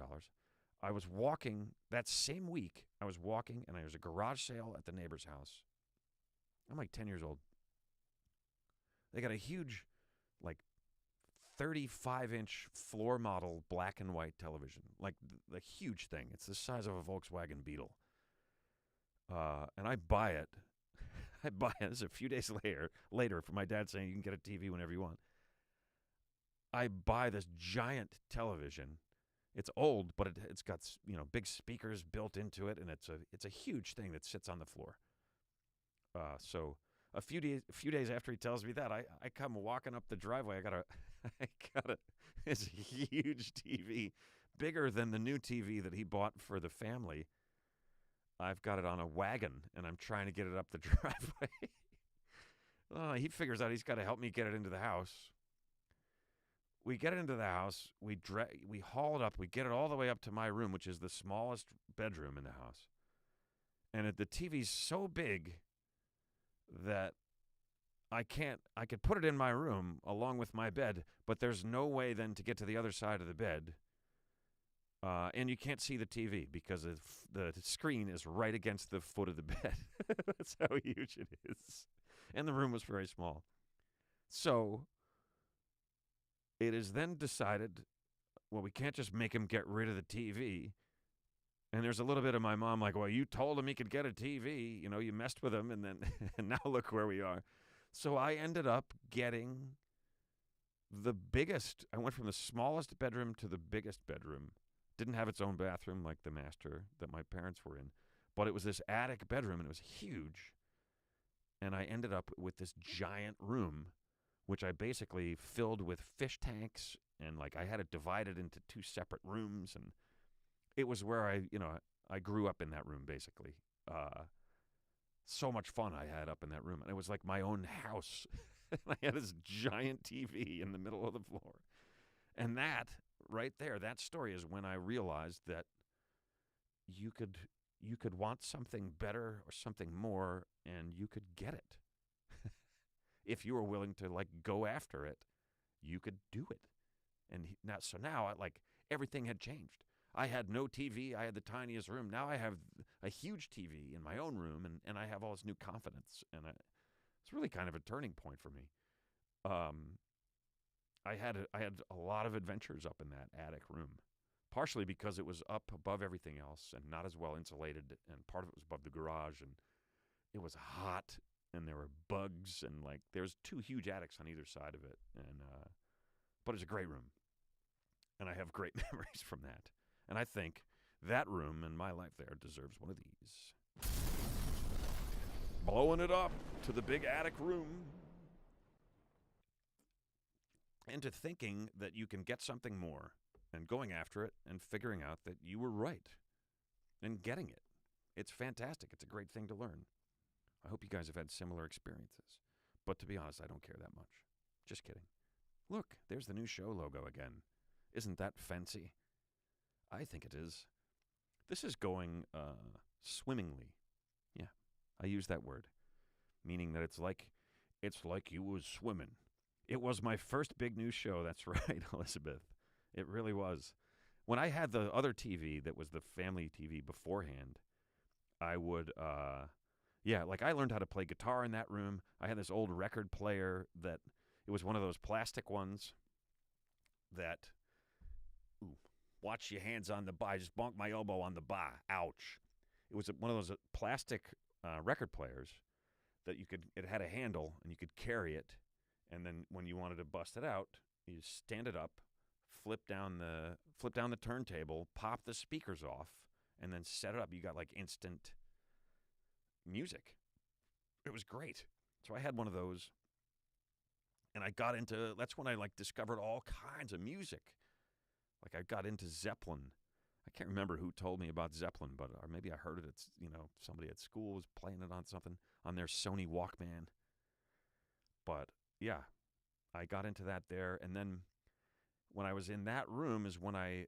I was walking that same week. I was walking, and there was a garage sale at the neighbor's house. I'm like 10 years old. They got a huge, like, 35-inch floor model black and white television, like the huge thing. It's the size of a Volkswagen Beetle. And I buy it. This is a few days later for my dad saying you can get a TV whenever you want. I buy this giant television. It's old, but it's got, big speakers built into it, and it's a huge thing that sits on the floor. So a few days after he tells me that, I come walking up the driveway. I got this huge TV, bigger than the new TV that he bought for the family. I've got it on a wagon, and I'm trying to get it up the driveway. He figures out he's got to help me get it into the house. We get it into the house. We haul it up. We get it all the way up to my room, which is the smallest bedroom in the house. And the TV's so big that I could put it in my room along with my bed, but there's no way then to get to the other side of the bed. And you can't see the TV because the screen is right against the foot of the bed. That's how huge it is. And the room was very small. So it is then decided, well, we can't just make him get rid of the TV. And there's a little bit of my mom like, well, you told him he could get a TV. You know, you messed with him, and then and now look where we are. So I ended up getting the biggest. I went from the smallest bedroom to the biggest bedroom. Didn't have its own bathroom like the master that my parents were in, but it was this attic bedroom, and it was huge. And I ended up with this giant room, which I basically filled with fish tanks, and like I had it divided into 2 separate rooms, and it was where I grew up in that room basically. So much fun I had up in that room, and it was like my own house. I had this giant TV in the middle of the floor, and that right there, that story is when I realized that you could want something better or something more, and you could get it. If you were willing to like go after it, you could do it. And now like everything had changed. I had no TV. I had the tiniest room. Now I have a huge TV in my own room, and I have all this new confidence. And it's really kind of a turning point for me. I had a lot of adventures up in that attic room, partially because it was up above everything else and not as well insulated, and part of it was above the garage, and it was hot, and there were bugs, and like there's 2 huge attics on either side of it, and but it's a great room, and I have great memories from that. And I think that room in my life there deserves one of these. Blowing it up to the big attic room. Into thinking that you can get something more, and going after it, and figuring out that you were right, and getting it. It's fantastic. It's a great thing to learn. I hope you guys have had similar experiences. But to be honest, I don't care that much. Just kidding. Look, there's the new show logo again. Isn't that fancy? I think it is. This is going swimmingly. Yeah, I use that word, meaning that it's like you was swimming. It was my first big news show. That's right, Elizabeth. It really was. When I had the other TV that was the family TV beforehand, I would, like I learned how to play guitar in that room. I had this old record player that, it was one of those plastic ones that, watch your hands on the bar. I just bonked my elbow on the bar. Ouch. It was one of those plastic record players that it had a handle, and you could carry it. And then when you wanted to bust it out, you stand it up, flip down the turntable, pop the speakers off, and then set it up. You got like instant music. It was great. So I had one of those, and that's when I like discovered all kinds of music. Like I got into Zeppelin. I can't remember who told me about Zeppelin, or maybe I heard it. It's, somebody at school was playing it on something on their Sony Walkman. But yeah, I got into that there. And then when I was in that room is when a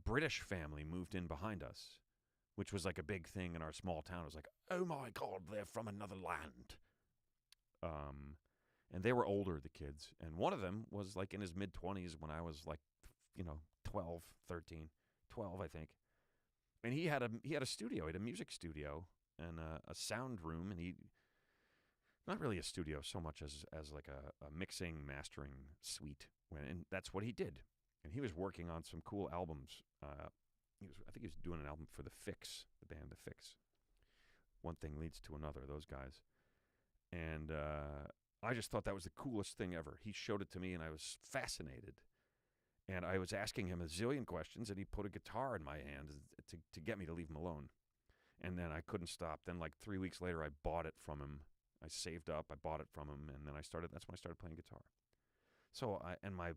British family moved in behind us, which was like a big thing in our small town. It was like, oh my God, they're from another land. And they were older, the kids. And one of them was like in his mid-20s when I was like, 12, 13, 12, I think. And he had a studio. He had a music studio and a sound room. And not really a studio so much as like a mixing, mastering suite. And that's what he did. And he was working on some cool albums. I think he was doing an album for The Fix, the band The Fix. One thing leads to another, those guys. And I just thought that was the coolest thing ever. He showed it to me, and I was fascinated. And I was asking him a zillion questions, and he put a guitar in my hand to get me to leave him alone. And then I couldn't stop. Then like 3 weeks later, I bought it from him. I saved up, I bought it from him, and then that's when I started playing guitar. So my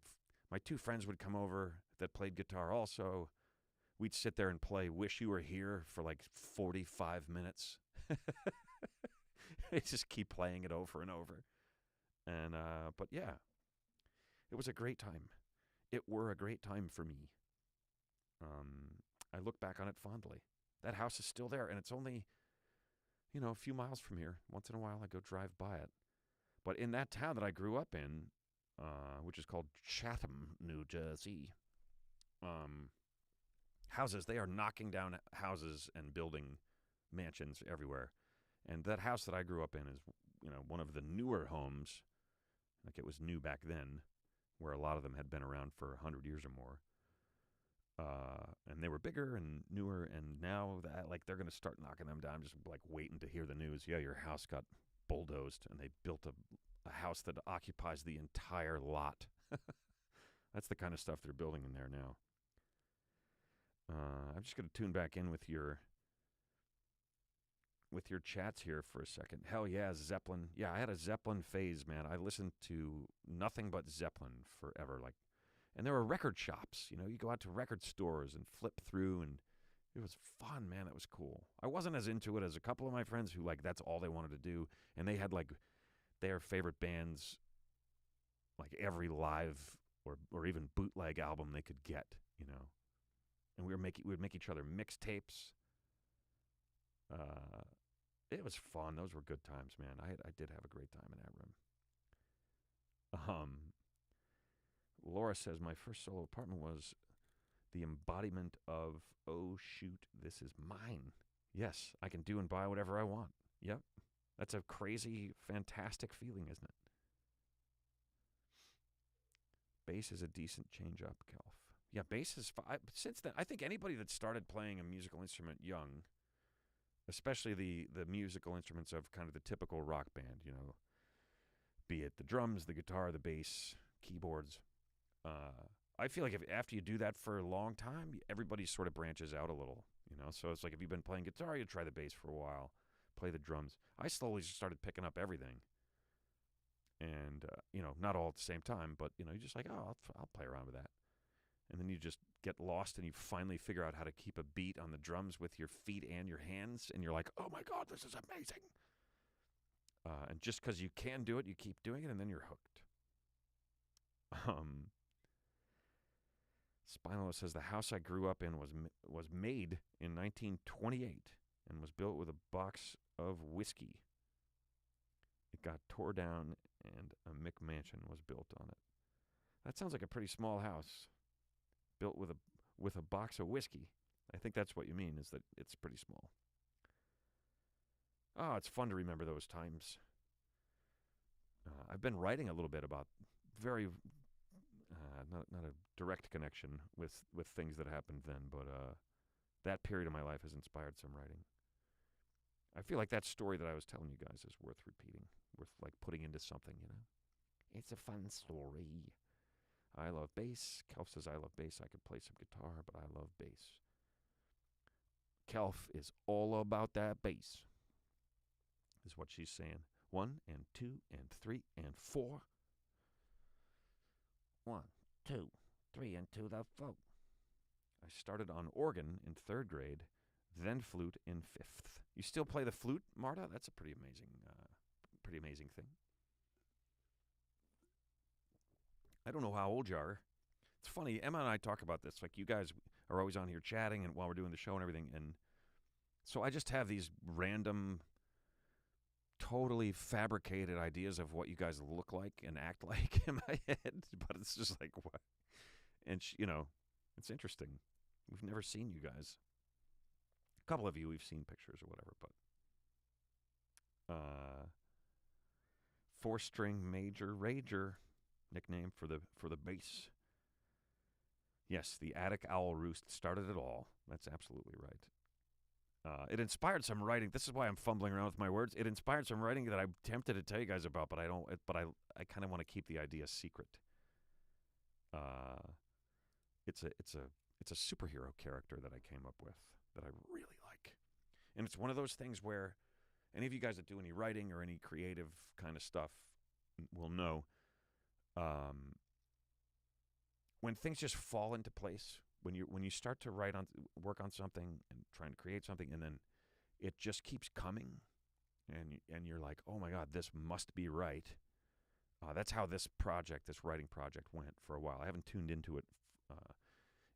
2 friends would come over that played guitar also. We'd sit there and play Wish You Were Here for like 45 minutes. They just keep playing it over and over. And but yeah, it was a great time. It were a great time for me. I look back on it fondly. That house is still there, and it's only, a few miles from here. Once in a while, I go drive by it. But in that town that I grew up in, which is called Chatham, New Jersey, houses, they are knocking down houses and building mansions everywhere. And that house that I grew up in is, one of the newer homes. Like, it was new back then, where a lot of them had been around for 100 years or more. And they were bigger and newer, and now that, like, they're going to start knocking them down. I'm just like waiting to hear the news. Yeah, your house got bulldozed, and they built a house that occupies the entire lot. That's the kind of stuff they're building in there now. I'm just going to tune back in with your chats here for a second. Hell yeah, Zeppelin. Yeah, I had a Zeppelin phase, man. I listened to nothing but Zeppelin forever. And there were record shops. You go out to record stores and flip through, and it was fun, man. It was cool. I wasn't as into it as a couple of my friends who, like, that's all they wanted to do, and they had, like, their favorite bands, like, every live or even bootleg album they could get, And we would make each other mixtapes. It was fun. Those were good times, man. I did have a great time in that room. Laura says, my first solo apartment was the embodiment of, oh, shoot, this is mine. Yes, I can do and buy whatever I want. Yep. That's a crazy, fantastic feeling, isn't it? Bass is a decent change-up, Kelf. Yeah, bass is fun. Since then, I think anybody that started playing a musical instrument young, especially the musical instruments of kind of the typical rock band, be it the drums, the guitar, the bass, keyboards. I feel like after you do that for a long time, everybody sort of branches out a little, So it's like if you've been playing guitar, you try the bass for a while, play the drums. I slowly just started picking up everything. And, not all at the same time, but, you're just like, oh, I'll play around with that. And then you just get lost and you finally figure out how to keep a beat on the drums with your feet and your hands. And you're like, oh, my God, this is amazing. And just because you can do it, you keep doing it, and then you're hooked. Spinalist says, the house I grew up in was made in 1928 and was built with a box of whiskey. It got tore down, and a McMansion was built on it. That sounds like a pretty small house, built with a box of whiskey. I think that's what you mean, is that it's pretty small. Oh, it's fun to remember those times. I've been writing a little bit about very, not a direct connection with things that happened then, but that period of my life has inspired some writing. I feel like that story that I was telling you guys is worth repeating, worth like putting into something, It's a fun story. I love bass. Kelf says, I love bass. I could play some guitar, but I love bass. Kelf is all about that bass, is what she's saying. 1 and 2 and 3 and 4. 1, 2, 3 and 2 the 4. I started on organ in 3rd grade, then flute in 5th. You still play the flute, Marta? That's a pretty amazing thing. I don't know how old you are. It's funny, Emma and I talk about this. Like, you guys are always on here chatting and while we're doing the show and everything. And so I just have these random, totally fabricated ideas of what you guys look like and act like in my head. But it's just like, what? And, it's interesting. We've never seen you guys. A couple of you we've seen pictures or whatever, but 4-string major rager, nickname for the bass. Yes, the attic owl roost started it all. That's absolutely right. It inspired some writing. This is why I'm fumbling around with my words. It inspired some writing that I'm tempted to tell you guys about, but I don't. But I kind of want to keep the idea secret. It's a superhero character that I came up with that I really like, and it's one of those things where any of you guys that do any writing or any creative kind of stuff will know. When things just fall into place, when you start to work on something and trying to create something, and then it just keeps coming, and you're like, oh my God, this must be right. That's how this writing project went for a while. I haven't tuned into it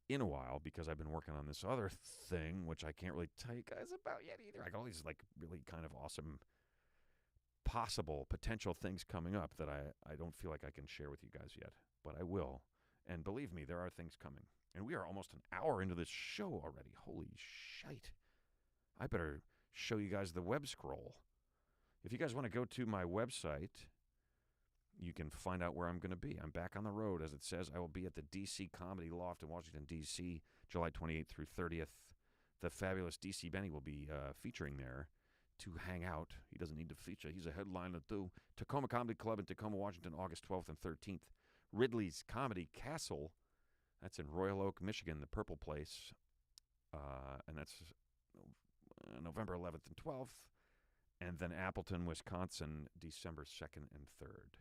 in a while because I've been working on this other thing, which I can't really tell you guys about yet either. I got all these like really kind of awesome possible potential things coming up that I don't feel like I can share with you guys yet, but I will. And believe me, there are things coming. And we are almost an hour into this show already. Holy shite. I better show you guys the web scroll. If you guys want to go to my website, you can find out where I'm going to be. I'm back on the road, as it says. I will be at the D.C. Comedy Loft in Washington, D.C., July 28th through 30th. The fabulous D.C. Benny will be featuring there to hang out. He doesn't need to feature. He's a headliner, too. Tacoma Comedy Club in Tacoma, Washington, August 12th and 13th. Ridley's Comedy Castle, that's in Royal Oak, Michigan, the Purple Place. And that's November 11th and 12th. And then Appleton, Wisconsin, December 2nd and 3rd.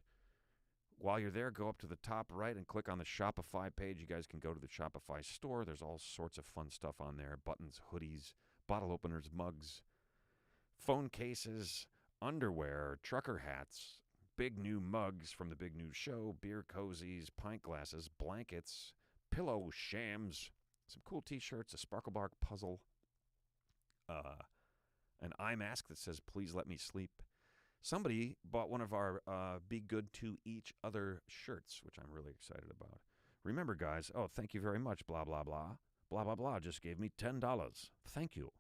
While you're there, go up to the top right and click on the Shopify page. You guys can go to the Shopify store. There's all sorts of fun stuff on there. Buttons, hoodies, bottle openers, mugs, phone cases, underwear, trucker hats, big new mugs from the big new show, beer cozies, pint glasses, blankets, pillow shams, some cool T-shirts, a Sparkle Bark puzzle, an eye mask that says, "Please let me sleep." Somebody bought one of our Be Good to Each Other shirts, which I'm really excited about. Remember, guys, thank you very much, blah, blah, blah. Blah, blah, blah just gave me $10. Thank you.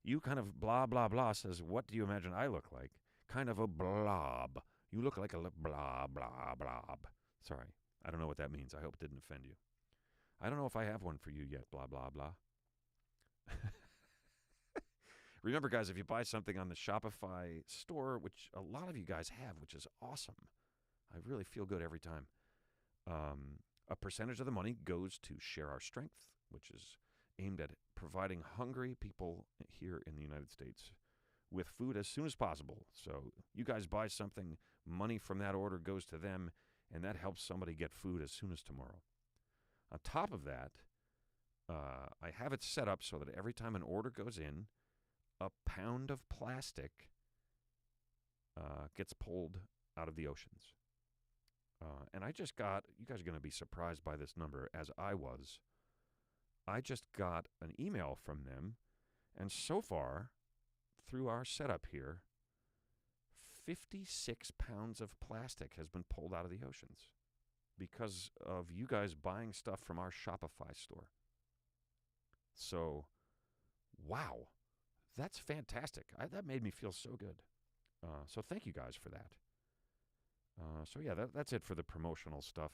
You kind of blah, blah, blah says, what do you imagine I look like? Kind of a blob. You look like a blah, blah, blob. Sorry, I don't know what that means. I hope it didn't offend you. I don't know if I have one for you yet, blah, blah, blah. Remember, guys, if you buy something on the Shopify store, which a lot of you guys have, which is awesome, I really feel good every time, a percentage of the money goes to Share Our Strength, which is aimed at providing hungry people here in the United States with food as soon as possible. So you guys buy something, money from that order goes to them, and that helps somebody get food as soon as tomorrow. On top of that, I have it set up so that every time an order goes in, a pound of plastic gets pulled out of the oceans. And I just got, you guys are going to be surprised by this number, as I was. I just got an email from them, and so far, through our setup here, 56 pounds of plastic has been pulled out of the oceans because of you guys buying stuff from our Shopify store. So, wow. That's fantastic. That made me feel so good. So thank you guys for that. So yeah, that's it for the promotional stuff.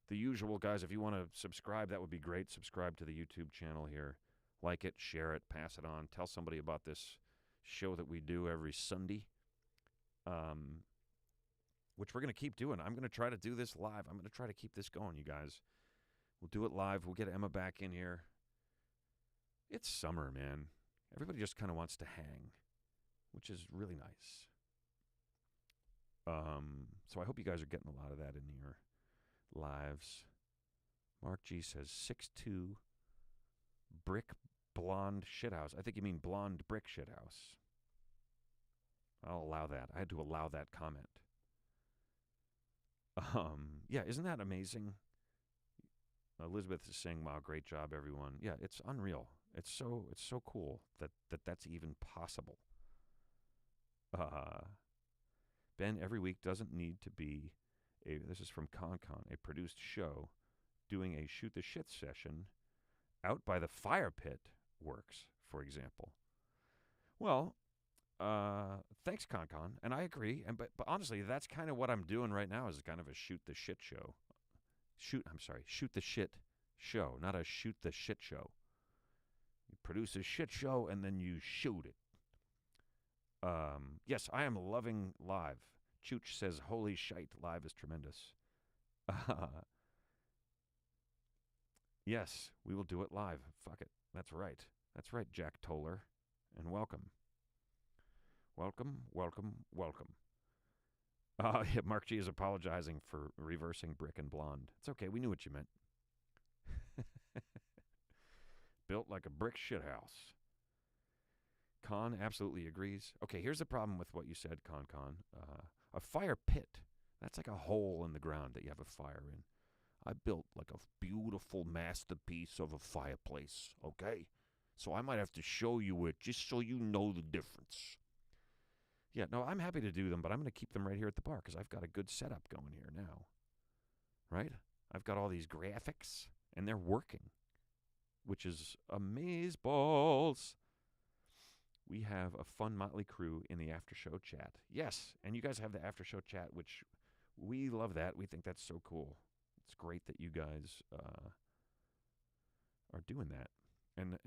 The usual, guys, if you want to subscribe, that would be great. Subscribe to the YouTube channel here. Like it, share it, pass it on. Tell somebody about this show that we do every Sunday, which we're going to keep doing. I'm going to try to do this live. I'm going to try to keep this going, you guys. We'll do it live. We'll get Emma back in here. It's summer, man. Everybody just kind of wants to hang, which is really nice. So I hope you guys are getting a lot of that in your lives. Mark G says 6'2", brick blonde shithouse. I think you mean blonde brick shithouse. I'll allow that. I had to allow that comment. Yeah, isn't that amazing? Elizabeth is saying, "Wow, great job, everyone." Yeah, it's unreal. It's so cool that's even possible. Ben, every week doesn't need to be this is from ConCon, a produced show. Doing a shoot the shit session out by the fire pit works, for example. Well, thanks, ConCon, and I agree. But honestly, that's kind of what I'm doing right now is kind of a shoot the shit show. Shoot the shit show, not a shoot the shit show. You produce a shit show and then you shoot it. Yes, I am loving live. Chooch says, "Holy shite, live is tremendous." Yes, we will do it live. Fuck it. That's right. That's right, Jack Toller. And welcome. Welcome, welcome, welcome. Yeah, Mark G is apologizing for reversing brick and blonde. It's okay. We knew what you meant. Built like a brick shithouse. Con absolutely agrees. Okay, here's the problem with what you said, Con. A fire pit, that's like a hole in the ground that you have a fire in. I built like a beautiful masterpiece of a fireplace, okay? So I might have to show you it just so you know the difference. Yeah, no, I'm happy to do them, but I'm going to keep them right here at the bar because I've got a good setup going here now. Right? I've got all these graphics, and they're working, which is amazeballs. We have a fun motley crew in the after show chat. Yes, and you guys have the after show chat, which we love that. We think that's so cool. It's great that you guys are doing that, and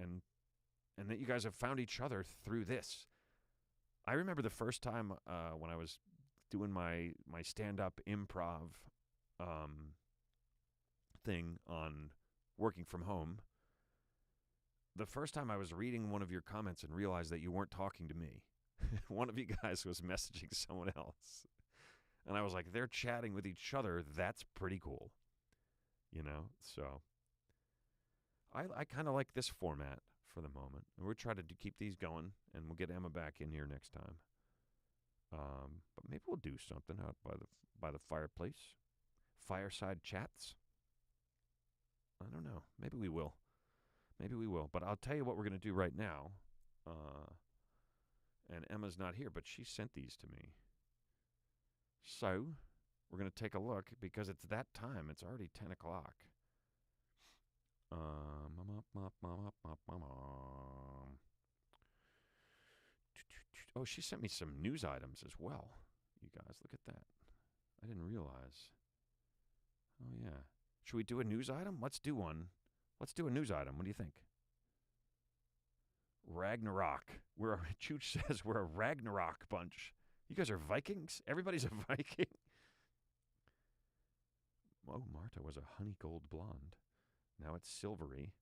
that you guys have found each other through this. I remember the first time when I was doing my stand-up improv thing on working from home. The first time I was reading one of your comments and realized that you weren't talking to me. One of you guys was messaging someone else. And I was like, they're chatting with each other. That's pretty cool. You know? So I kind of like this format for the moment. And we're trying to keep these going, and we'll get Emma back in here next time. But maybe we'll do something out by the fireplace. Fireside chats. I don't know. Maybe we will. Maybe we will. But I'll tell you what we're going to do right now. And Emma's not here, but she sent these to me. So we're going to take a look because it's that time. It's already 10 o'clock. Oh, she sent me some news items as well. You guys, look at that. I didn't realize. Oh, yeah. Should we do a news item? Let's do one. Let's do a news item. What do you think? Ragnarok. Chooch says we're a Ragnarok bunch. You guys are Vikings? Everybody's a Viking? Oh, Marta was a honey gold blonde. Now it's silvery.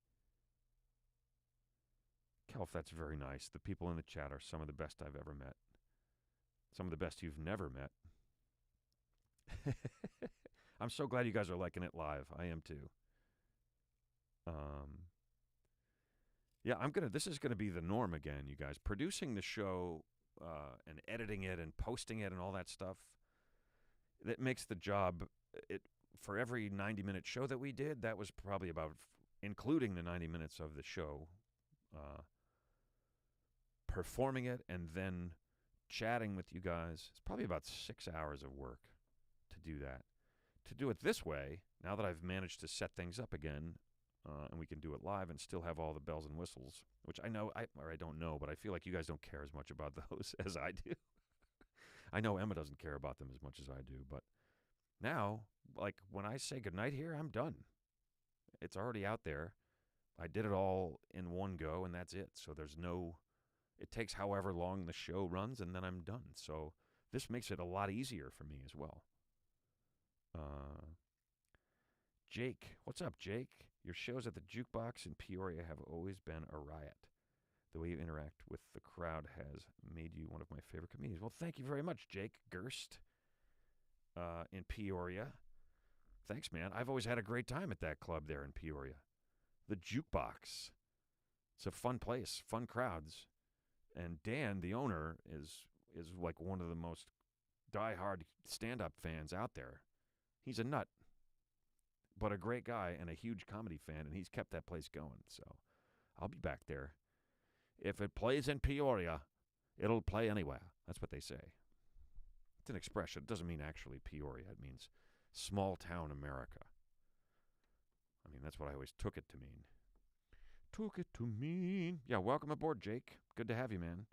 Kelf, that's very nice. The people in the chat are some of the best I've ever met. Some of the best you've never met. I'm so glad you guys are liking it live. I am too. Yeah, this is gonna be the norm again, you guys. Producing the show and editing it and posting it and all that stuff. That makes the job. For every 90-minute show that we did, that was probably about, including the 90 minutes of the show, performing it and then chatting with you guys. It's probably about 6 hours of work to do that. To do it this way, now that I've managed to set things up again, and we can do it live and still have all the bells and whistles, which I know, or I don't know, but I feel like you guys don't care as much about those as I do. I know Emma doesn't care about them as much as I do, but now, like, when I say goodnight here, I'm done. It's already out there. I did it all in one go, and that's it. So it takes however long the show runs, and then I'm done. So this makes it a lot easier for me as well. Jake. What's up, Jake? Your shows at the Jukebox in Peoria have always been a riot. The way you interact with the crowd has made you one of my favorite comedians. Well, thank you very much, Jake Gerst. In Peoria. Thanks, man. I've always had a great time at that club there in Peoria. The Jukebox. It's a fun place, fun crowds. And Dan, the owner, is like one of the most diehard stand-up fans out there. He's a nut, but a great guy and a huge comedy fan, and he's kept that place going. So I'll be back there. If it plays in Peoria, it'll play anywhere. That's what they say. It's an expression. It doesn't mean actually Peoria. It means small town America. I mean, that's what I always took it to mean. Took it to mean. Yeah, welcome aboard, Jake. Good to have you, man.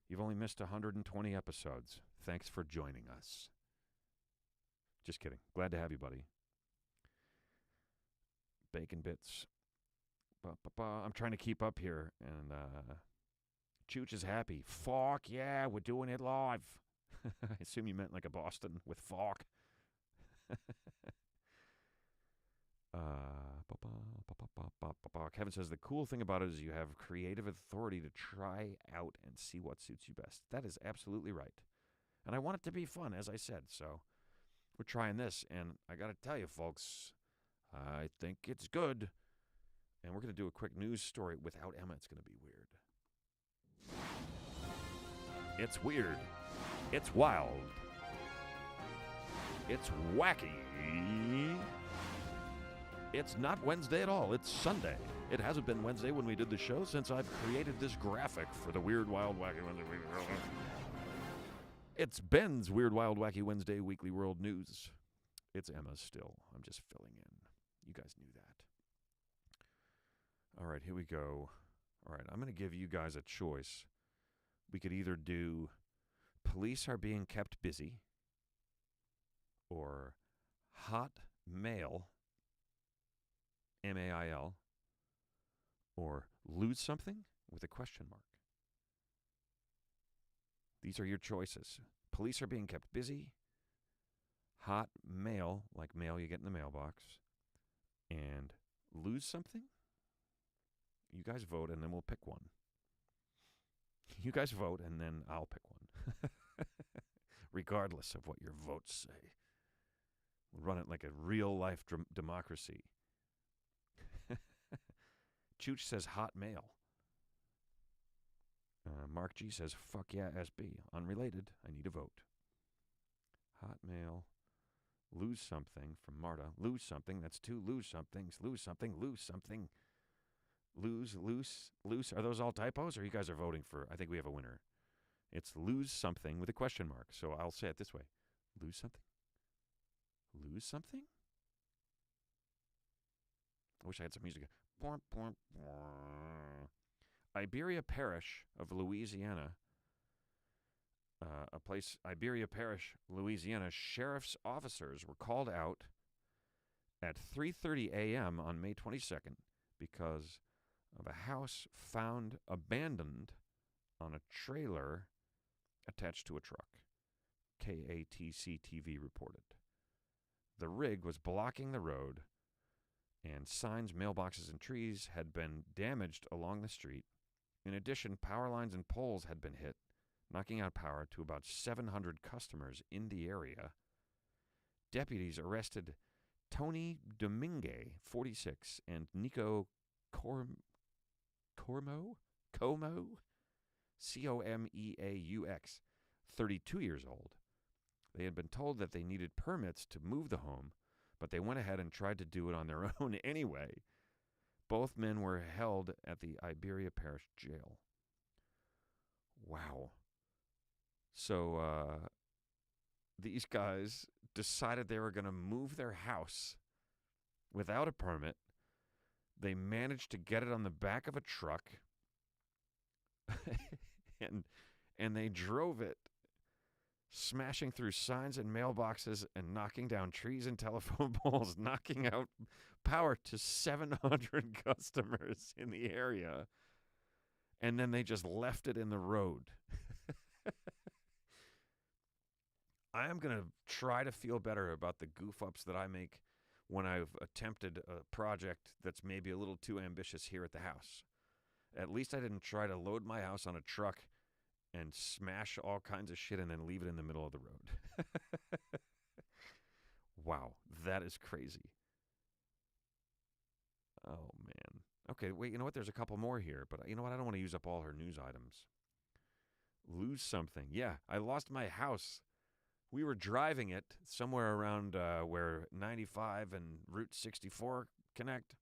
You've only missed 120 episodes. Thanks for joining us. Just kidding. Glad to have you, buddy. Bacon bits. I'm trying to keep up here, and Chooch is happy. Fuck yeah, we're doing it live. I assume you meant like a Boston with fork. Kevin says the cool thing about it is you have creative authority to try out and see what suits you best. That is absolutely right. And I want it to be fun, as I said. So we're trying this, and I got to tell you, folks, I think it's good. And we're going to do a quick news story without Emma. It's going to be weird. It's weird. It's wild. It's wacky. It's not Wednesday at all. It's Sunday. It hasn't been Wednesday when we did the show since I've created this graphic for the weird, wild, wacky Wednesday. It's Ben's Weird, Wild, Wacky Wednesday Weekly World News. It's Emma still. I'm just filling in. You guys knew that. All right, here we go. All right, I'm going to give you guys a choice. We could either do police are being kept busy or hot mail, M-A-I-L, or lose something with a question mark. These are your choices. Police are being kept busy, hot mail, like mail you get in the mailbox, and lose something? You guys vote, and then we'll pick one. You guys vote, and then I'll pick one. Regardless of what your votes say. We'll run it like a real-life democracy. Chooch says hot mail. Mark G says, fuck yeah, SB. Unrelated. I need a vote. Hot mail. Lose something from Marta. Lose something. That's two lose somethings. Lose something. Lose something. Lose, loose, loose. Are those all typos, or you guys are voting for? I think we have a winner. It's lose something with a question mark. So I'll say it this way. Lose something. Lose something? I wish I had some music. Iberia Parish of Louisiana, Iberia Parish, Louisiana, sheriff's officers were called out at 3:30 a.m. on May 22nd because of a house found abandoned on a trailer attached to a truck. KATC-TV reported. The rig was blocking the road, and signs, mailboxes, and trees had been damaged along the street. In addition, power lines and poles had been hit, knocking out power to about 700 customers in the area. Deputies arrested Tony Domingue, 46, and Nico Como, Comeaux, 32 years old. They had been told that they needed permits to move the home, but they went ahead and tried to do it on their own anyway. Both men were held at the Iberia Parish Jail. Wow. So these guys decided they were going to move their house without a permit. They managed to get it on the back of a truck, and they drove it, smashing through signs and mailboxes and knocking down trees and telephone poles, knocking out power to 700 customers in the area. And then they just left it in the road. I am going to try to feel better about the goof-ups that I make when I've attempted a project that's maybe a little too ambitious here at the house. At least I didn't try to load my house on a truck and smash all kinds of shit and then leave it in the middle of the road. Wow, that is crazy. Oh, man. Okay, wait, you know what? There's a couple more here, but you know what? I don't want to use up all her news items. Lose something. Yeah, I lost my house. We were driving it somewhere around where 95 and Route 64 connect.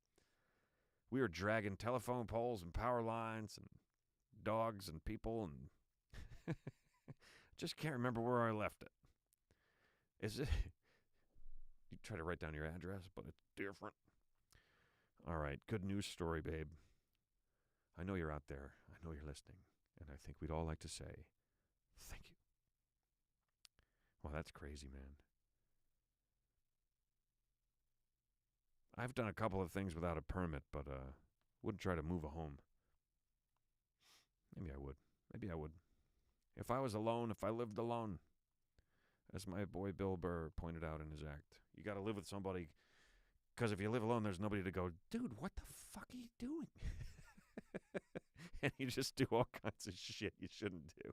We were dragging telephone poles and power lines and dogs and people, and just can't remember where I left it. Is it? You try to write down your address, but it's different. All right, good news story, babe. I know you're out there. I know you're listening, and I think we'd all like to say thank you. Well, that's crazy, man. I've done a couple of things without a permit, but wouldn't try to move a home. Maybe I would. Maybe I would. If I was alone, if I lived alone, as my boy Bill Burr pointed out in his act, you got to live with somebody, because if you live alone, there's nobody to go, dude, what the fuck are you doing? And you just do all kinds of shit you shouldn't do.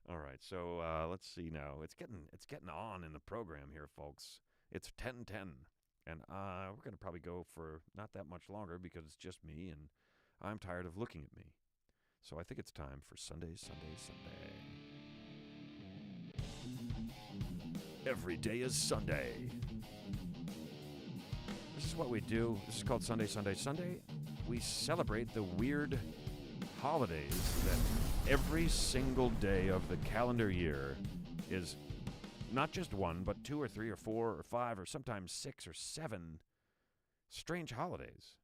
All right, so let's see now. It's getting on in the program here, folks. It's 10:10, and we're going to probably go for not that much longer because it's just me, and I'm tired of looking at me. So I think it's time for Sunday. Every day is Sunday. This is what we do. This is called Sunday. We celebrate the weird holidays that every single day of the calendar year is not just one, but 2 or 3 or 4 or 5 or sometimes 6 or 7 strange holidays.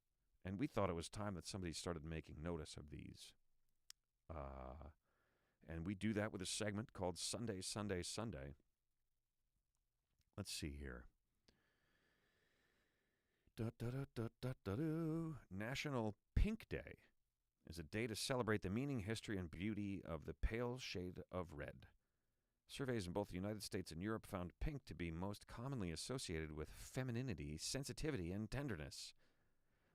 And we thought it was time that somebody started making notice of these. And we do that with a segment called Sunday, Sunday, Sunday. Let's see here. National Pink Day is a day to celebrate the meaning, history, and beauty of the pale shade of red. Surveys in both the United States and Europe found pink to be most commonly associated with femininity, sensitivity, and tenderness.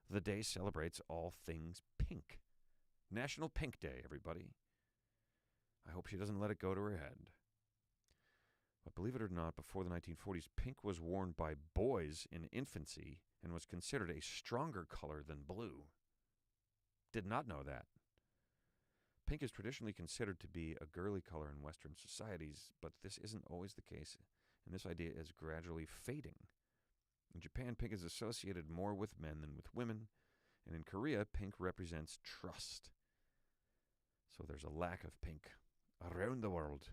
The day celebrates all things pink. National Pink Day, everybody. I hope she doesn't let it go to her head. But believe it or not, before the 1940s, pink was worn by boys in infancy and was considered a stronger color than blue. Did not know that. Pink is traditionally considered to be a girly color in Western societies, but this isn't always the case, and this idea is gradually fading. In Japan, pink is associated more with men than with women, and in Korea, pink represents trust. So there's a lack of pink around the world.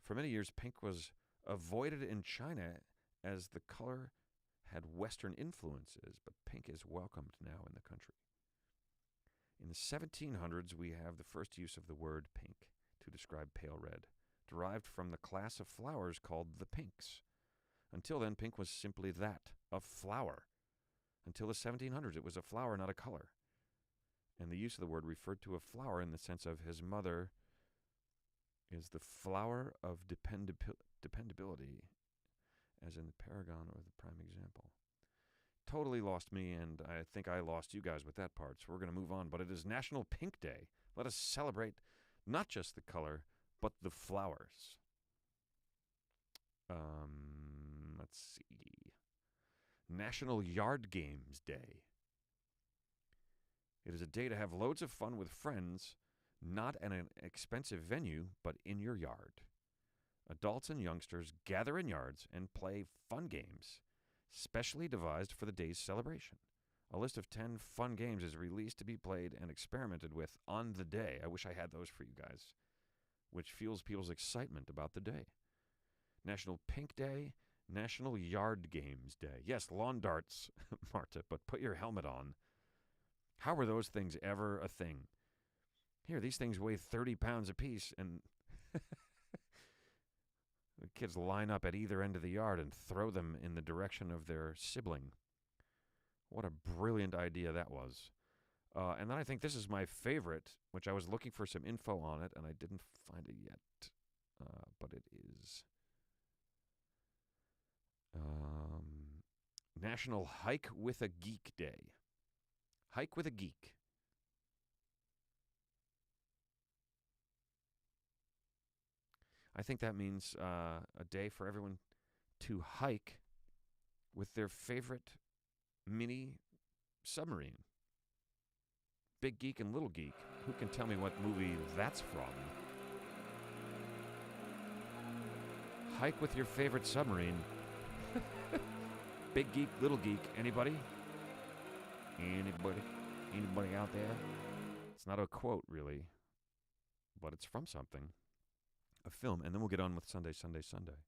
For many years, pink was avoided in China as the color had Western influences, but pink is welcomed now in the country. In the 1700s, we have the first use of the word pink to describe pale red, derived from the class of flowers called the pinks. Until then, pink was simply that, a flower. Until the 1700s, it was a flower, not a color. And the use of the word referred to a flower in the sense of his mother is the flower of dependability, as in the paragon or the prime example. Totally lost me, and I think I lost you guys with that part, so we're going to move on. But it is National Pink Day. Let us celebrate not just the color, but the flowers. Let's see. National Yard Games Day. It is a day to have loads of fun with friends, not at an expensive venue, but in your yard. Adults and youngsters gather in yards and play fun games, specially devised for the day's celebration. A list of 10 fun games is released to be played and experimented with on the day. I wish I had those for you guys, which fuels people's excitement about the day. National Pink Day, National Yard Games Day. Yes, lawn darts, Marta, but put your helmet on. How were those things ever a thing? Here, these things weigh 30 pounds apiece, and the kids line up at either end of the yard and throw them in the direction of their sibling. What a brilliant idea that was. And then I think this is my favorite, which I was looking for some info on it, and I didn't find it yet. But it is National Hike with a Geek Day. Hike with a Geek. I think that means a day for everyone to hike with their favorite mini submarine. Big Geek and Little Geek. Who can tell me what movie that's from? Hike with your favorite submarine. Big Geek, Little Geek. Anybody? Anybody out there? It's not a quote, really, but it's from something. A film, and then we'll get on with Sunday, Sunday, Sunday.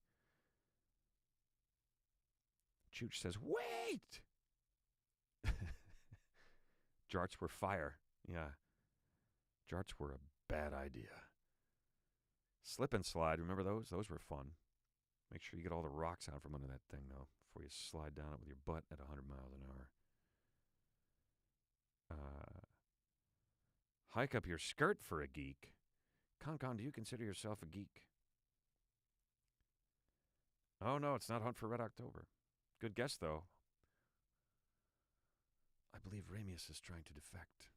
Chooch says, wait! Jarts were fire. Yeah. Jarts were a bad idea. Slip and slide, remember those? Those were fun. Make sure you get all the rocks out from under that thing, though, before you slide down it with your butt at 100 miles an hour. Hike up your skirt for a geek. Con, do you consider yourself a geek? Oh, no, it's not Hunt for Red October. Good guess, though. I believe Ramius is trying to defect.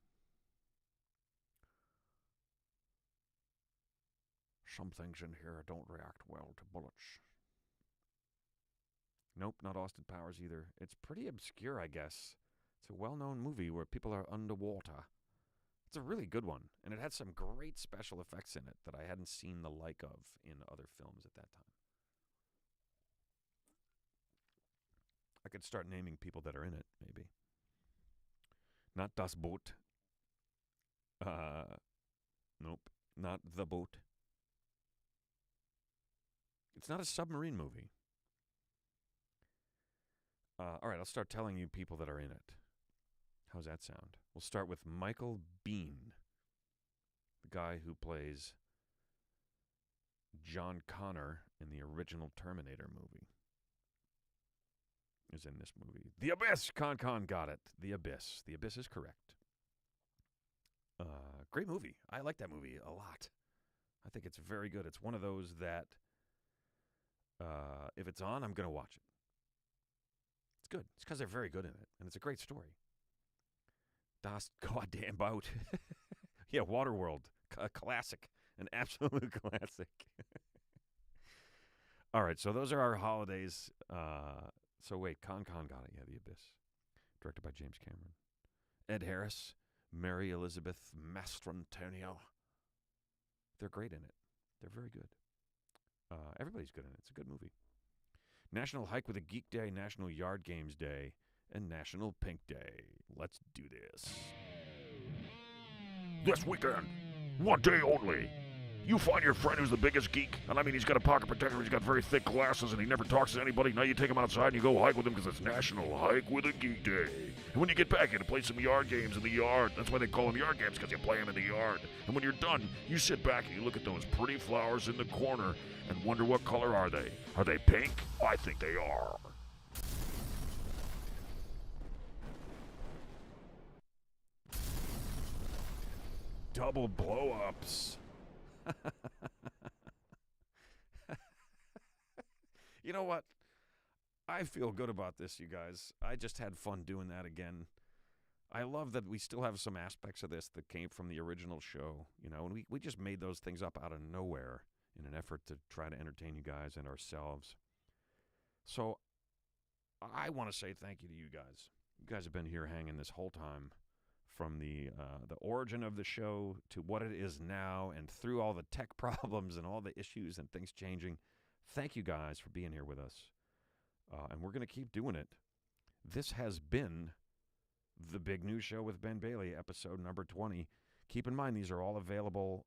Some things in here don't react well to bullets. Nope, not Austin Powers either. It's pretty obscure, I guess. It's a well-known movie where people are underwater. It's a really good one, and it had some great special effects in it that I hadn't seen the like of in other films at that time. I could start naming people that are in it, maybe. Not Das Boot. Nope. Not The Boat. It's not a submarine movie. All right, I'll start telling you people that are in it. How's that sound? We'll start with Michael Biehn, the guy who plays John Connor in the original Terminator movie. Is in this movie. The Abyss! Con got it. The Abyss. The Abyss is correct. Great movie. I like that movie a lot. I think it's very good. It's one of those that if it's on, I'm going to watch it. It's good. It's because they're very good in it, and it's a great story. Das goddamn Boot. Yeah, Waterworld. A classic. An absolute classic. All right, so those are our holidays. So wait, Con got it. Yeah, The Abyss. Directed by James Cameron. Ed Harris. Mary Elizabeth Mastrantonio. They're great in it. They're very good. Everybody's good in it. It's a good movie. National Hike with a Geek Day, National Yard Games Day, and National Pink Day. Let's do this. This weekend, one day only, you find your friend who's the biggest geek, and I mean he's got a pocket protector, he's got very thick glasses, and he never talks to anybody. Now you take him outside and you go hike with him because it's National Hike with a Geek Day. And when you get back, you can play some yard games in the yard. That's why they call them yard games, because you play them in the yard. And when you're done, you sit back and you look at those pretty flowers in the corner and wonder what color are they? Are they pink? I think they are. Double blow-ups. You know what? I feel good about this, you guys. I just had fun doing that again. I love that we still have some aspects of this that came from the original show, you know, and we just made those things up out of nowhere in an effort to try to entertain you guys and ourselves. So I want to say thank you to you guys. You guys have been here hanging this whole time, from the origin of the show to what it is now, and through all the tech problems and all the issues and things changing. Thank you guys for being here with us. And we're going to keep doing it. This has been The Big News Show with Ben Bailey, episode number 20. Keep in mind, these are all available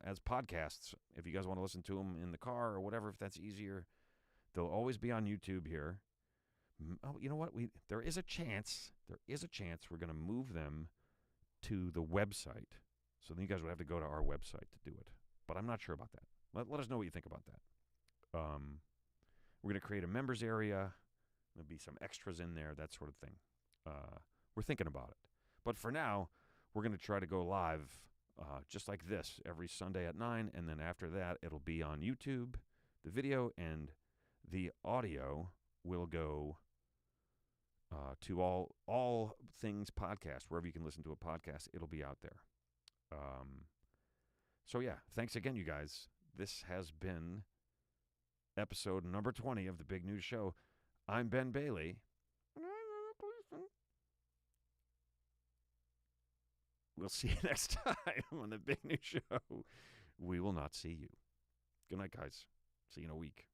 as podcasts. If you guys want to listen to them in the car or whatever, if that's easier, they'll always be on YouTube here. Oh, you know what? There is a chance we're going to move them to the website. So then you guys would have to go to our website to do it. But I'm not sure about that. Let us know what you think about that. We're going to create a members area. There'll be some extras in there, that sort of thing. We're thinking about it. But for now, we're going to try to go live just like this every Sunday at 9. And then after that, it'll be on YouTube. The video and the audio will go to all things podcast. Wherever you can listen to a podcast, it'll be out there. So yeah, thanks again, you guys. This has been episode number 20 of The Big News Show. I'm Ben Bailey. And I'm Emma Gleeson. We'll see you next time on The Big News Show. We will not see you. Good night, guys. See you in a week.